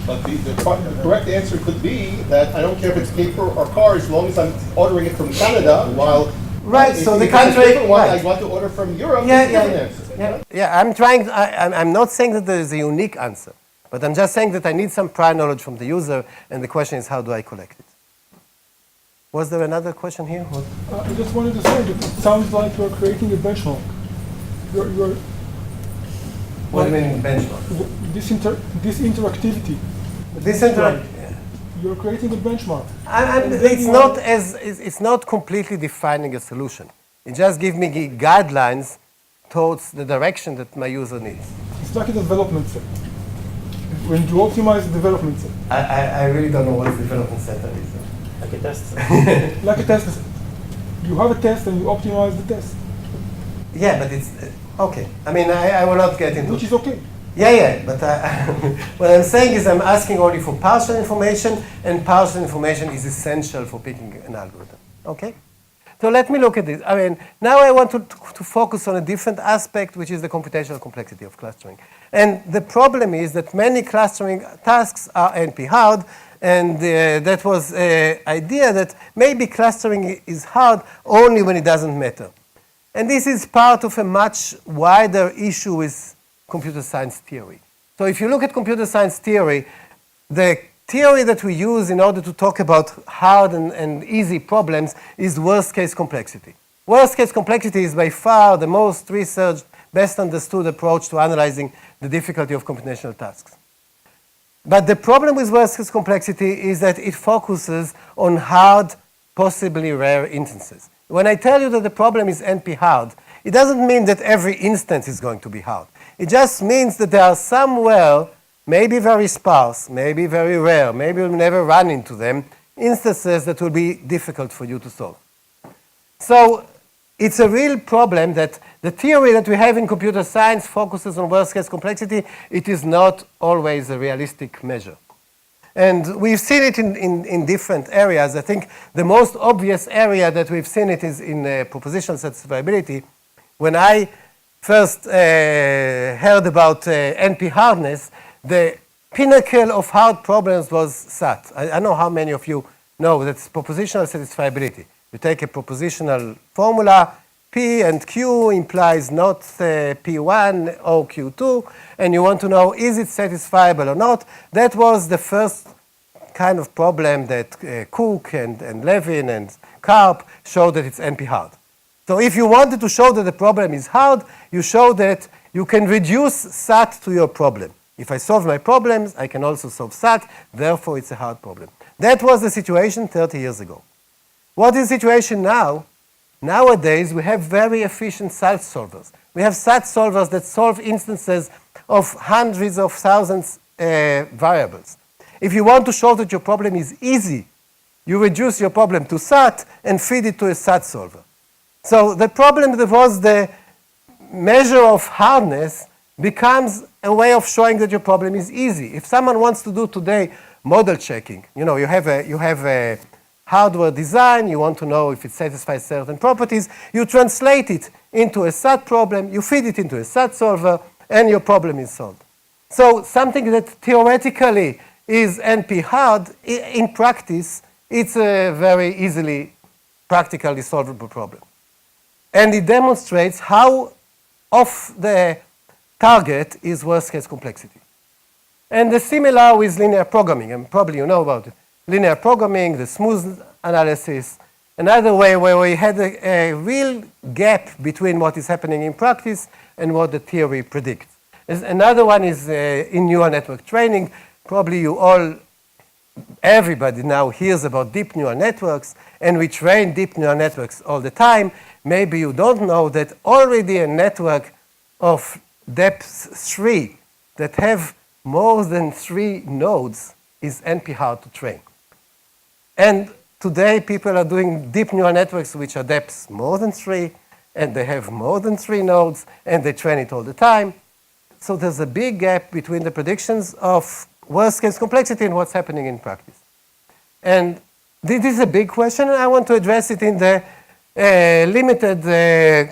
But the correct answer could be that I don't care if it's paper or car as long as I'm ordering it from Canada, while right. So the if country, it's a different one, right. I want to order from Europe. I'm not saying that there is a unique answer, but I'm just saying that I need some prior knowledge from the user, and the question is, how do I collect it? Was there another question here? I just wanted to say that it sounds like you're creating a benchmark. You're What do you mean benchmark? this interactivity. You're creating a benchmark. It's not completely defining a solution. It just gives me guidelines towards the direction that my user needs. It's like a development set. When you optimize the development set. I really don't know what a development center is. Like a test. Like a test set. You have a test and you optimize the test. Yeah, but it's okay. I mean, I will not get into which is okay. Yeah, but what I'm saying is I'm asking only for partial information, and partial information is essential for picking an algorithm. Okay? So let me look at this. I mean, now I want to focus on a different aspect, which is the computational complexity of clustering. And the problem is that many clustering tasks are NP-hard, and that was an idea that maybe clustering is hard only when it doesn't matter. And this is part of a much wider issue with computer science theory. So if you look at computer science theory, the theory that we use in order to talk about hard and easy problems is worst-case complexity. Worst-case complexity is by far the most researched, best understood approach to analyzing the difficulty of computational tasks. But the problem with worst-case complexity is that it focuses on hard, possibly rare instances. When I tell you that the problem is NP-hard, it doesn't mean that every instance is going to be hard. It just means that there are somewhere, maybe very sparse, maybe very rare, maybe you'll never run into them, instances that will be difficult for you to solve. So it's a real problem that the theory that we have in computer science focuses on worst-case complexity. It is not always a realistic measure. And we've seen it in different areas. I think the most obvious area that we've seen it is in propositional satisfiability. When I first heard about NP hardness, the pinnacle of hard problems was SAT. I don't know how many of you know that's propositional satisfiability. You take a propositional formula, P and Q implies not P1 or Q2, and you want to know, is it satisfiable or not? That was the first kind of problem that Cook and Levin and Karp showed that it's NP-hard. So if you wanted to show that the problem is hard, you show that you can reduce SAT to your problem. If I solve my problems, I can also solve SAT, therefore it's a hard problem. That was the situation 30 years ago. What is the situation now? Nowadays, we have very efficient SAT solvers. We have SAT solvers that solve instances of hundreds of thousands variables. If you want to show that your problem is easy, you reduce your problem to SAT and feed it to a SAT solver. So the problem that was the measure of hardness becomes a way of showing that your problem is easy. If someone wants to do today model checking, you have a hardware design, you want to know if it satisfies certain properties, you translate it into a SAT problem, you feed it into a SAT solver, and your problem is solved. So something that theoretically is NP-hard, in practice, it's a very easily practically solvable problem. And it demonstrates how off the target is worst case complexity. And the similar with linear programming, and probably you know about it. Linear programming, the smooth analysis, another way where we had a real gap between what is happening in practice and what the theory predicts. Another one is in neural network training. Probably everybody now hears about deep neural networks, and we train deep neural networks all the time. Maybe you don't know that already a network of depth 3 that have more than 3 nodes is NP hard to train. And today people are doing deep neural networks which are depths more than 3, and they have more than 3 nodes, and they train it all the time. So there's a big gap between the predictions of worst case complexity and what's happening in practice. And this is a big question, and I want to address it in the limited,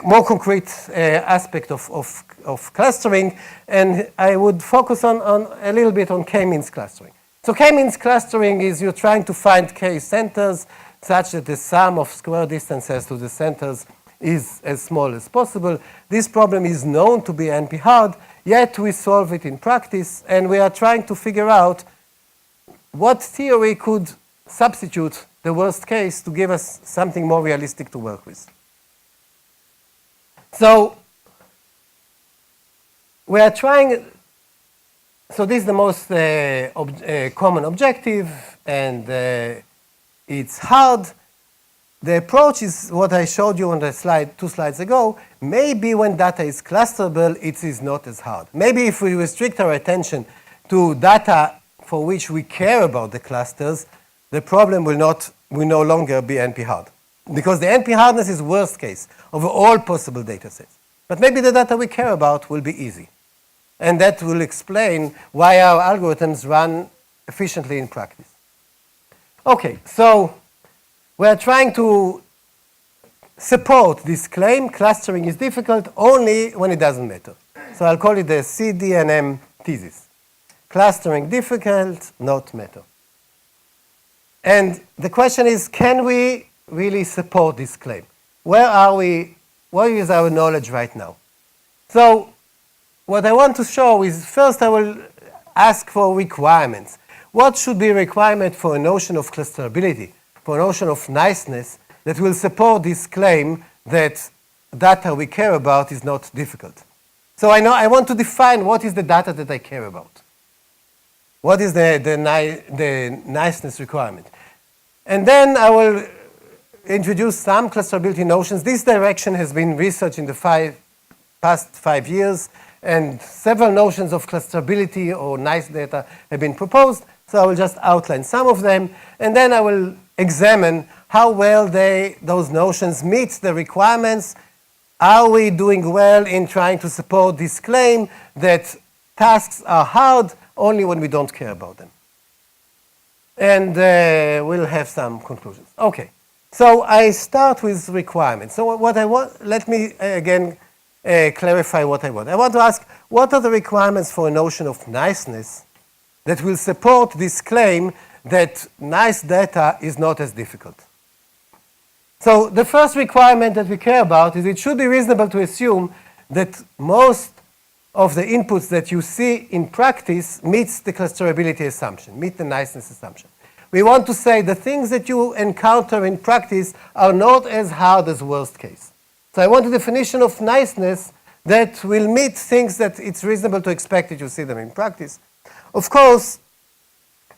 more concrete aspect of clustering, and I would focus on a little bit on k-means clustering. So k-means clustering is you're trying to find k-centers such that the sum of square distances to the centers is as small as possible. This problem is known to be NP-hard, yet we solve it in practice, and we are trying to figure out what theory could substitute the worst case to give us something more realistic to work with. So we are trying, so this is the most common objective, and it's hard. The approach is what I showed you on the slide 2 slides ago. Maybe when data is clusterable, it is not as hard. Maybe if we restrict our attention to data for which we care about the clusters, the problem will no longer be NP-hard. Because the NP-hardness is worst case over all possible data sets. But maybe the data we care about will be easy. And that will explain why our algorithms run efficiently in practice. Okay, so we are trying to support this claim. Clustering is difficult only when it doesn't matter. So I'll call it the CDNM thesis. Clustering difficult, not matter. And the question is, can we really support this claim? Where are we? What is our knowledge right now? So what I want to show is, first I will ask for requirements. What should be a requirement for a notion of clusterability, for a notion of niceness that will support this claim that data we care about is not difficult? So I want to define what is the data that I care about. What is the niceness requirement? And then I will introduce some clusterability notions. This direction has been researched in the past 5 years, and several notions of clusterability or nice data have been proposed. So I will just outline some of them, and then I will examine how well those notions meet the requirements. Are we doing well in trying to support this claim that tasks are hard only when we don't care about them? And we'll have some conclusions. Okay, so I start with requirements. So what I want, let me again clarify what I want. I want to ask, what are the requirements for a notion of niceness that will support this claim that nice data is not as difficult? So the first requirement that we care about is it should be reasonable to assume that most of the inputs that you see in practice meets the clusterability assumption, meet the niceness assumption. We want to say the things that you encounter in practice are not as hard as worst case. So I want a definition of niceness that will meet things that it's reasonable to expect that you see them in practice. Of course,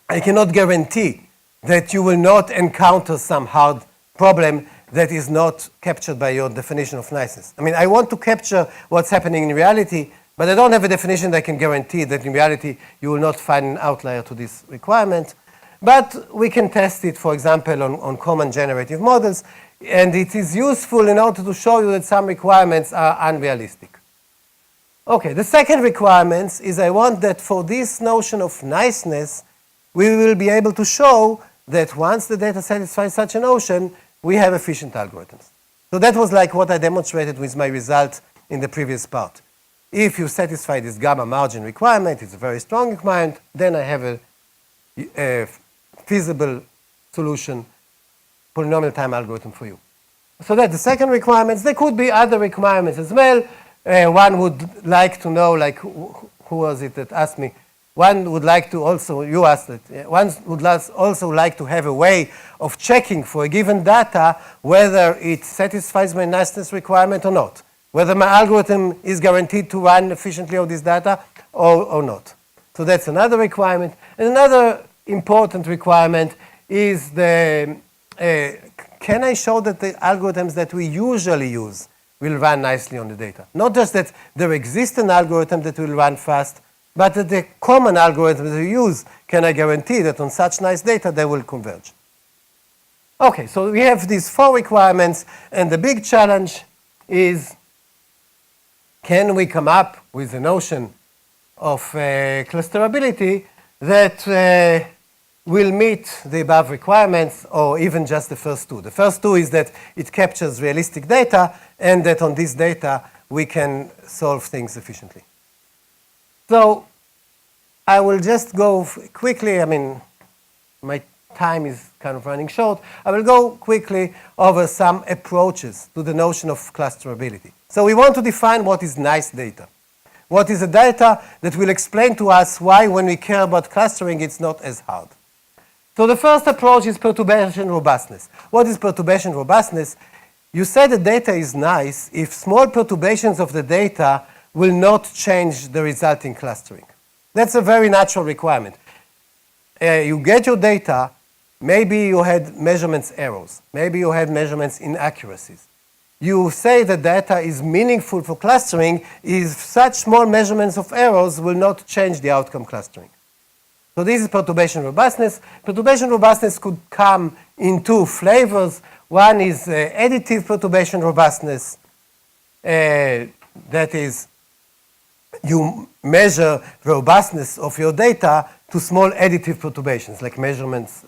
I cannot guarantee that you will not encounter some hard problem that is not captured by your definition of niceness. I mean, I want to capture what's happening in reality, but I don't have a definition that can guarantee that in reality you will not find an outlier to this requirement. But we can test it, for example, on common generative models, and it is useful in order to show you that some requirements are unrealistic. Okay, the second requirement is I want that for this notion of niceness, we will be able to show that once the data satisfies such a notion, we have efficient algorithms. So that was like what I demonstrated with my result in the previous part. If you satisfy this gamma margin requirement, it's a very strong requirement, then I have a feasible solution polynomial time algorithm for you. So that's the second requirement. There could be other requirements as well. One would like to know, like, who was it that asked me? One would like to also, you asked it, one would also like to have a way of checking for a given data whether it satisfies my niceness requirement or not, whether my algorithm is guaranteed to run efficiently on this data or not. So that's another requirement. And another important requirement is the, can I show that the algorithms that we usually use will run nicely on the data? Not just that there exists an algorithm that will run fast, but that the common algorithm that we use, can I guarantee that on such nice data they will converge? Okay, so we have these 4 requirements, and the big challenge is, can we come up with a notion of clusterability that will meet the above requirements, or even just the first 2. The first 2 is that it captures realistic data, and that on this data we can solve things efficiently. So I will just go quickly. I mean, my time is kind of running short. I will go quickly over some approaches to the notion of clusterability. So we want to define what is nice data. What is a data that will explain to us why, when we care about clustering, it's not as hard. So the first approach is perturbation robustness. What is perturbation robustness? You say the data is nice if small perturbations of the data will not change the resulting clustering. That's a very natural requirement. You get your data, maybe you had measurements errors, maybe you had measurements inaccuracies. You say the data is meaningful for clustering if such small measurements of errors will not change the outcome clustering. So this is perturbation robustness. Perturbation robustness could come in 2 flavors. One is additive perturbation robustness. That is, you measure the robustness of your data to small additive perturbations, like measurements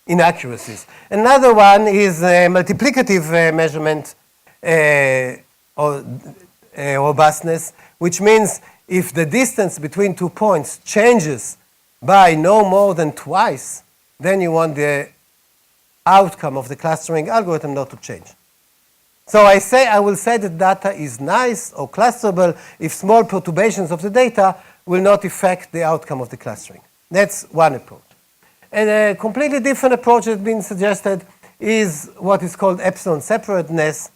inaccuracies. Another one is multiplicative measurement or robustness, which means if the distance between 2 points changes by no more than twice, then you want the outcome of the clustering algorithm not to change. So I will say that data is nice or clusterable if small perturbations of the data will not affect the outcome of the clustering. That's one approach. And a completely different approach that's been suggested is what is called epsilon separateness.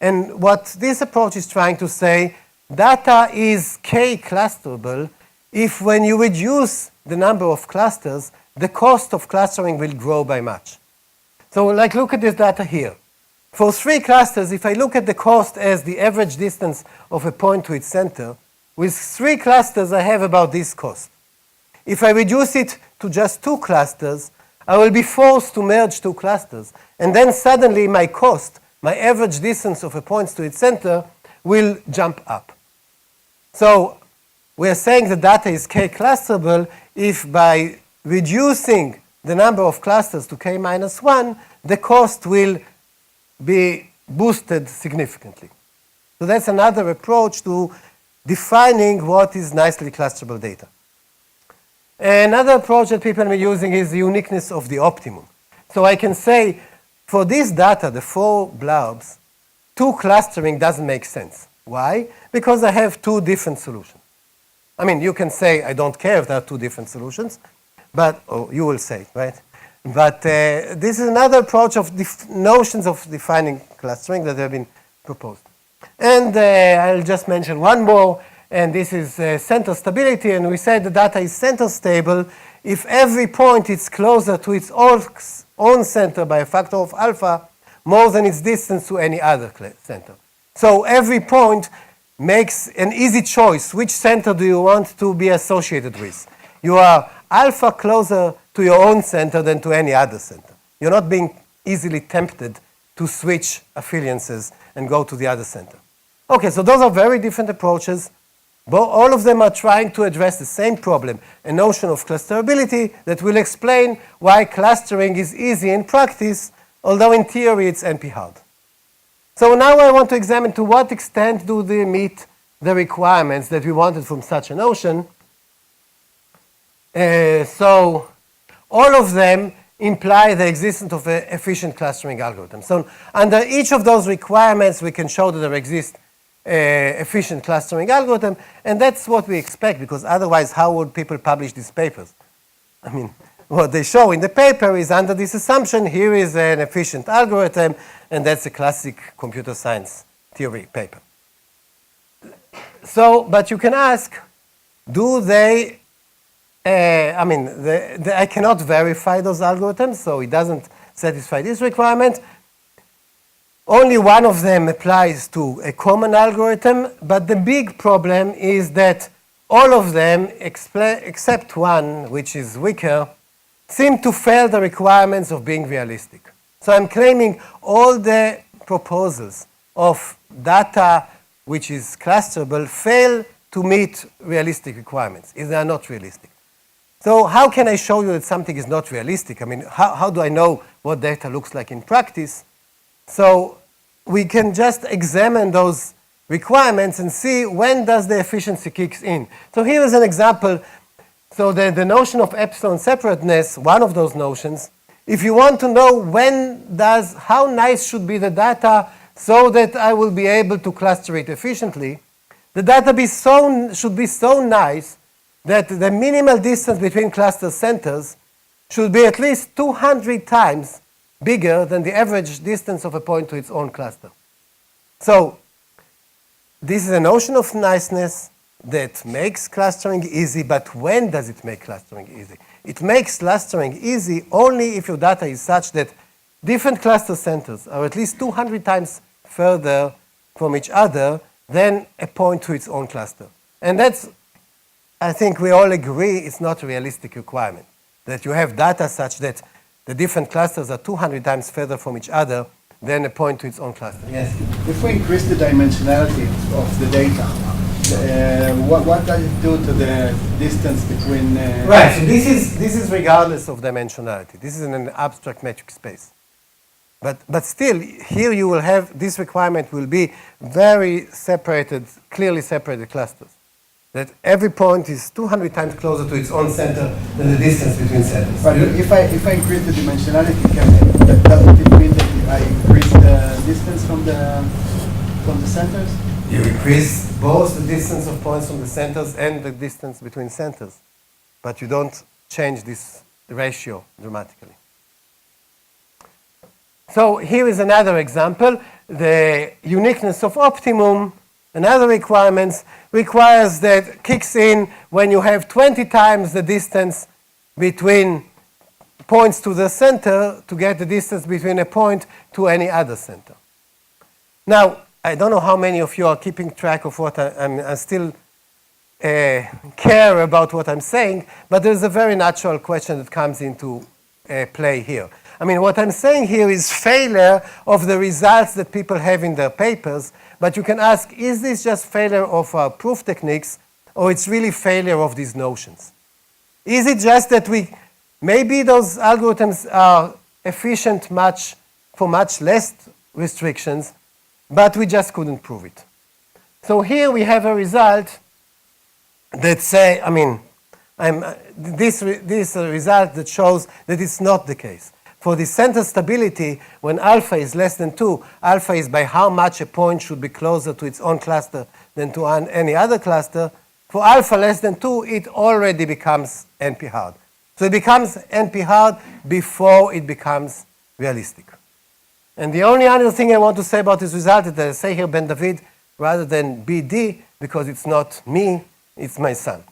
And what this approach is trying to say, data is k-clusterable if, when you reduce the number of clusters, the cost of clustering will grow by much. So like, look at this data here. For 3 clusters, if I look at the cost as the average distance of a point to its center, with 3 clusters I have about this cost. If I reduce it to just 2 clusters, I will be forced to merge 2 clusters, and then suddenly my cost, my average distance of a point to its center, will jump up. So we are saying the data is k-clusterable if, by reducing the number of clusters to k-1, the cost will be boosted significantly. So that's another approach to defining what is nicely clusterable data. Another approach that people are using is the uniqueness of the optimum. So I can say, for this data, the 4 blobs, 2 clustering doesn't make sense. Why? Because I have 2 different solutions. I mean, you can say, I don't care if there are 2 different solutions, but, or you will say, right? But this is another approach of notions of defining clustering that have been proposed. And I'll just mention one more, and this is center stability. And we said the data is center stable if every point is closer to its own center by a factor of alpha more than its distance to any other center. So every point makes an easy choice. Which center do you want to be associated with? You are alpha closer to your own center than to any other center. You're not being easily tempted to switch affiliances and go to the other center. Okay, so those are very different approaches. But all of them are trying to address the same problem, a notion of clusterability that will explain why clustering is easy in practice, although in theory it's NP hard. So now I want to examine to what extent do they meet the requirements that we wanted from such a notion. So all of them imply the existence of an efficient clustering algorithm. So under each of those requirements, we can show that there exists an efficient clustering algorithm, and that's what we expect, because otherwise, how would people publish these papers? I mean, what they show in the paper is under this assumption, here is an efficient algorithm, and that's a classic computer science theory paper. So, but you can ask, do they, I cannot verify those algorithms, so it doesn't satisfy this requirement. Only one of them applies to a common algorithm, but the big problem is that all of them, except one, which is weaker, seem to fail the requirements of being realistic. So I'm claiming all the proposals of data which is clusterable fail to meet realistic requirements. They are not realistic. So how can I show you that something is not realistic? I mean, how do I know what data looks like in practice? So we can just examine those requirements and see when does the efficiency kicks in. So here is an example. So the notion of epsilon separateness, one of those notions, if you want to know how nice should be the data so that I will be able to cluster it efficiently, the data should be so nice that the minimal distance between cluster centers should be at least 200 times bigger than the average distance of a point to its own cluster. So this is a notion of niceness that makes clustering easy, but when does it make clustering easy? It makes clustering easy only if your data is such that different cluster centers are at least 200 times further from each other than a point to its own cluster. And that's, I think we all agree, it's not a realistic requirement, that you have data such that the different clusters are 200 times further from each other than a point to its own cluster. Yes? If we increase the dimensionality of the data, what does it do to the distance between... Right, so this is regardless of dimensionality. This is in an abstract metric space. But still, here you will have, this requirement will be very separated, clearly separated clusters. That every point is 200 times closer to its own center than the distance between centers. But if I increase the dimensionality, doesn't it mean that I increase the distance from the centers? You increase both the distance of points from the centers and the distance between centers, but you don't change this ratio dramatically. So here is another example. The uniqueness of optimum, another requirements, requires that kicks in when you have 20 times the distance between points to the center to get the distance between a point to any other center. Now, I don't know how many of you are keeping track of what I still care about what I'm saying, but there's a very natural question that comes into play here. I mean, what I'm saying here is failure of the results that people have in their papers, but you can ask, is this just failure of our proof techniques, or it's really failure of these notions? Is it just that maybe those algorithms are efficient for much less restrictions, but we just couldn't prove it? So here we have a result that this result that shows that it's not the case. For the center stability, when alpha is less than 2, alpha is by how much a point should be closer to its own cluster than to any other cluster. For alpha less than 2, it already becomes NP-hard. So it becomes NP-hard before it becomes realistic. And the only other thing I want to say about this result is that I say here Ben David rather than BD, because it's not me, it's my son.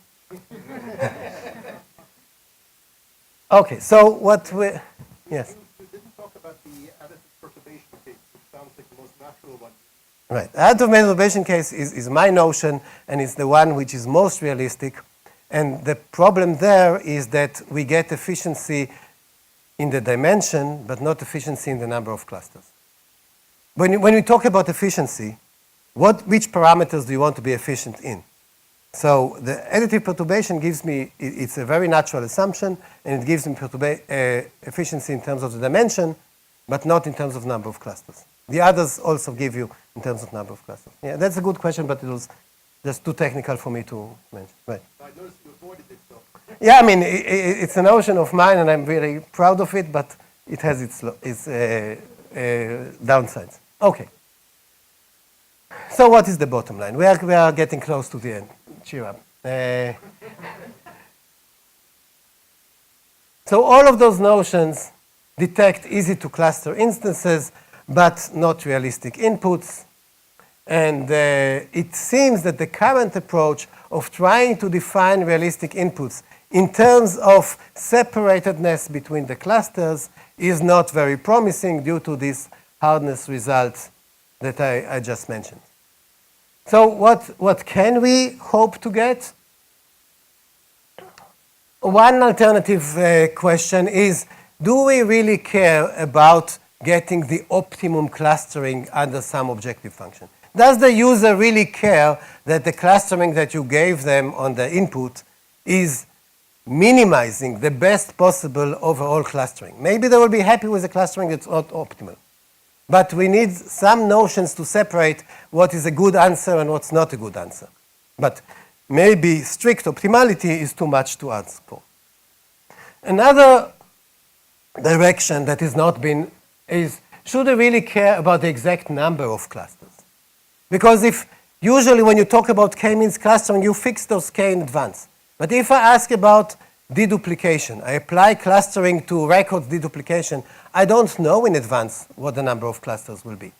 Okay, so what we... Yes? You didn't talk about the additive perturbation case, which sounds like the most natural one. Right. Additive perturbation case is my notion, and it's the one which is most realistic. And the problem there is that we get efficiency in the dimension, but not efficiency in the number of clusters. When we talk about efficiency, which parameters do you want to be efficient in? So the additive perturbation gives me, it's a very natural assumption, and it gives me efficiency in terms of the dimension, but not in terms of number of clusters. The others also give you in terms of number of clusters. Yeah, that's a good question, but it was just too technical for me to mention. Right. I noticed you avoided it, so. Yeah, I mean, it's a notion of mine, and I'm very proud of it, but it has its downsides. Okay. So what is the bottom line? We are getting close to the end. Cheer up. So all of those notions detect easy-to-cluster instances, but not realistic inputs. And it seems that the current approach of trying to define realistic inputs in terms of separatedness between the clusters is not very promising due to these hardness results that I just mentioned. So what can we hope to get? One alternative question is, do we really care about getting the optimum clustering under some objective function? Does the user really care that the clustering that you gave them on the input is minimizing the best possible overall clustering? Maybe they will be happy with the clustering that's not optimal. But we need some notions to separate what is a good answer and what's not a good answer. But maybe strict optimality is too much to ask for. Another direction that has not been is, should I really care about the exact number of clusters? Because if usually when you talk about k-means clustering, you fix those k in advance. But if I ask about deduplication, I apply clustering to record deduplication, I don't know in advance what the number of clusters will be.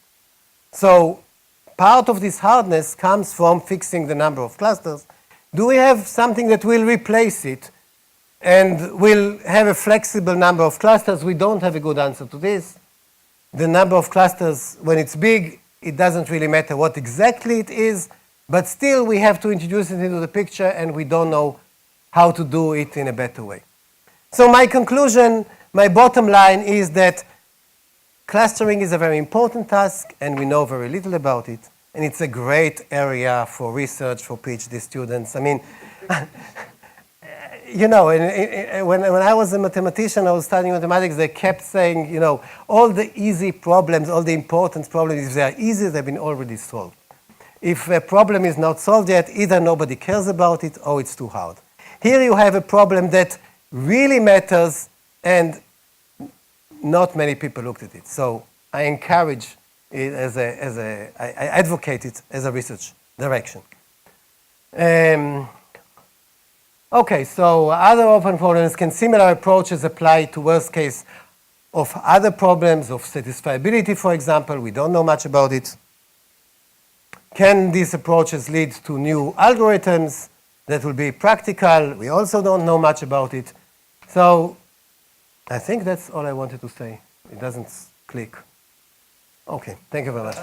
So part of this hardness comes from fixing the number of clusters. Do we have something that will replace it and will have a flexible number of clusters? We don't have a good answer to this. The number of clusters, when it's big, it doesn't really matter what exactly it is, but still we have to introduce it into the picture, and we don't know how to do it in a better way. So my conclusion, my bottom line is that clustering is a very important task, and we know very little about it, and it's a great area for research for PhD students. I mean, you know, when I was a mathematician, I was studying mathematics, they kept saying, you know, all the easy problems, all the important problems, if they are easy, they've been already solved. If a problem is not solved yet, either nobody cares about it or it's too hard. Here you have a problem that really matters, and not many people looked at it. So I encourage it I advocate it as a research direction. Okay, so other open problems, can similar approaches apply to worst case of other problems, of satisfiability, for example? We don't know much about it. Can these approaches lead to new algorithms that will be practical? We also don't know much about it. So I think that's all I wanted to say. It doesn't click. Okay, thank you very much.